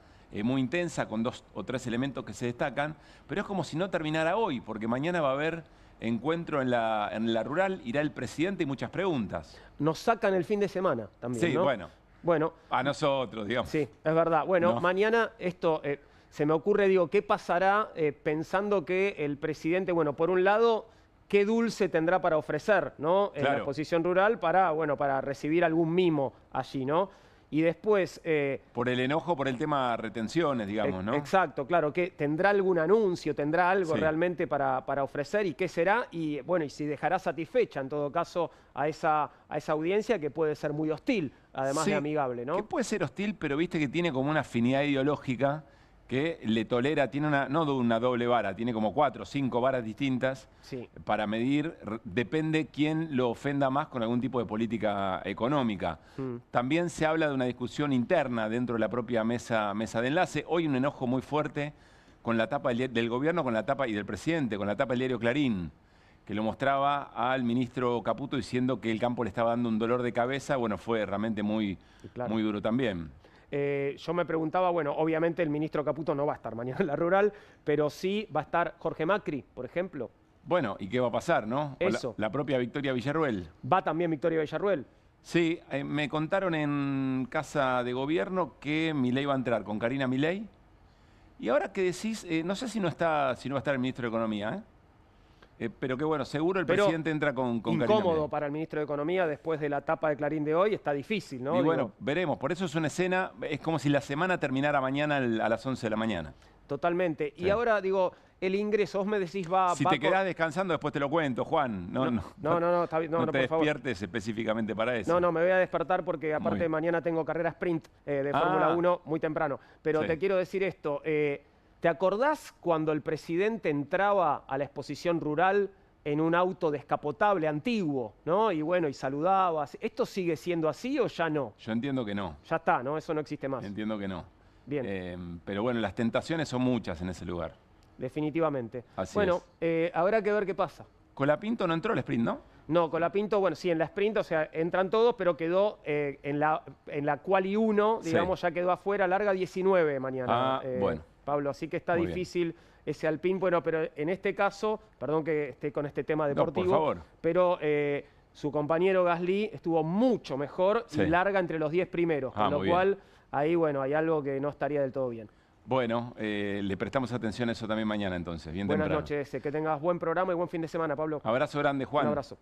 muy intensa con 2 o 3 elementos que se destacan, pero es como si no terminara hoy, porque mañana va a haber encuentro en la rural, irá el presidente y muchas preguntas. Nos sacan el fin de semana también, Sí, ¿no? Bueno, a nosotros, digamos. sí, es verdad. Bueno, No. mañana esto se me ocurre, digo, ¿qué pasará pensando que el presidente, bueno, por un lado, qué dulce tendrá para ofrecer, ¿no? En la Claro. exposición rural para recibir algún mimo allí, ¿no? Y después... Por el enojo, por el tema retenciones, digamos, ¿no? Exacto, claro, que tendrá algún anuncio, tendrá algo Sí. realmente para ofrecer y qué será, y bueno, y si dejará satisfecha en todo caso a esa audiencia que puede ser muy hostil, además Sí, de amigable, ¿no? Que puede ser hostil, pero viste que tiene como una afinidad ideológica que le tolera, tiene no una doble vara, tiene como 4 o 5 varas distintas Sí. para medir, depende quién lo ofenda más con algún tipo de política económica. También se habla de una discusión interna dentro de la propia mesa de enlace. Hoy un enojo muy fuerte con la tapa del gobierno, con la tapa y del presidente, con la tapa del diario Clarín, que lo mostraba al ministro Caputo diciendo que el campo le estaba dando un dolor de cabeza. Bueno, fue realmente muy duro también. Yo me preguntaba, bueno, obviamente el ministro Caputo no va a estar mañana en la rural, pero sí va a estar Jorge Macri, por ejemplo. Bueno, ¿y qué va a pasar, no? O Eso. La propia Victoria Villarruel. Va también Victoria Villarruel. Sí, me contaron en Casa de Gobierno que Milei va a entrar con Karina Milei. Y ahora que decís, no sé si no va a estar el ministro de Economía, ¿eh? Pero que bueno, seguro el presidente entra con Karina Incómodo Milei. para el ministro de Economía después de la tapa de Clarín de hoy, está difícil, ¿no? Y bueno, Digo, veremos. Por eso es una escena, es como si la semana terminara mañana a las 11 de la mañana. totalmente. Sí. Y ahora, digo, el ingreso, vos me decís, Si te quedás descansando, después te lo cuento, Juan. No, está bien, no, te por favor. despiertes específicamente para eso. No, me voy a despertar porque aparte bien. mañana tengo carrera sprint de Fórmula 1 muy temprano. Pero Sí. te quiero decir esto, ¿te acordás cuando el presidente entraba a la exposición rural en un auto descapotable antiguo, ¿no? Y bueno, y saludaba. ¿Esto sigue siendo así o ya no? Yo entiendo que no. Ya está, ¿no? Eso no existe más. Entiendo que no. Bien. Pero bueno, las tentaciones son muchas en ese lugar. Definitivamente. Así bueno, habrá que ver qué pasa. Colapinto no entró al sprint, ¿no? No, Colapinto, bueno, sí, en la sprint, o sea, entran todos, pero quedó en la quali 1, digamos, ya quedó afuera, larga 19 mañana. Bueno. Pablo, así que está Muy difícil ese Alpine. Bueno, pero en este caso, perdón que esté con este tema deportivo, por favor. pero su compañero Gasly estuvo mucho mejor y larga entre los 10 primeros, con lo muy cual ahí, bueno, hay algo que no estaría del todo bien. Bueno, le prestamos atención a eso también mañana entonces, bien Buenas temprano. noches, que tengas buen programa y buen fin de semana, Pablo. Abrazo grande, Juan. Un abrazo.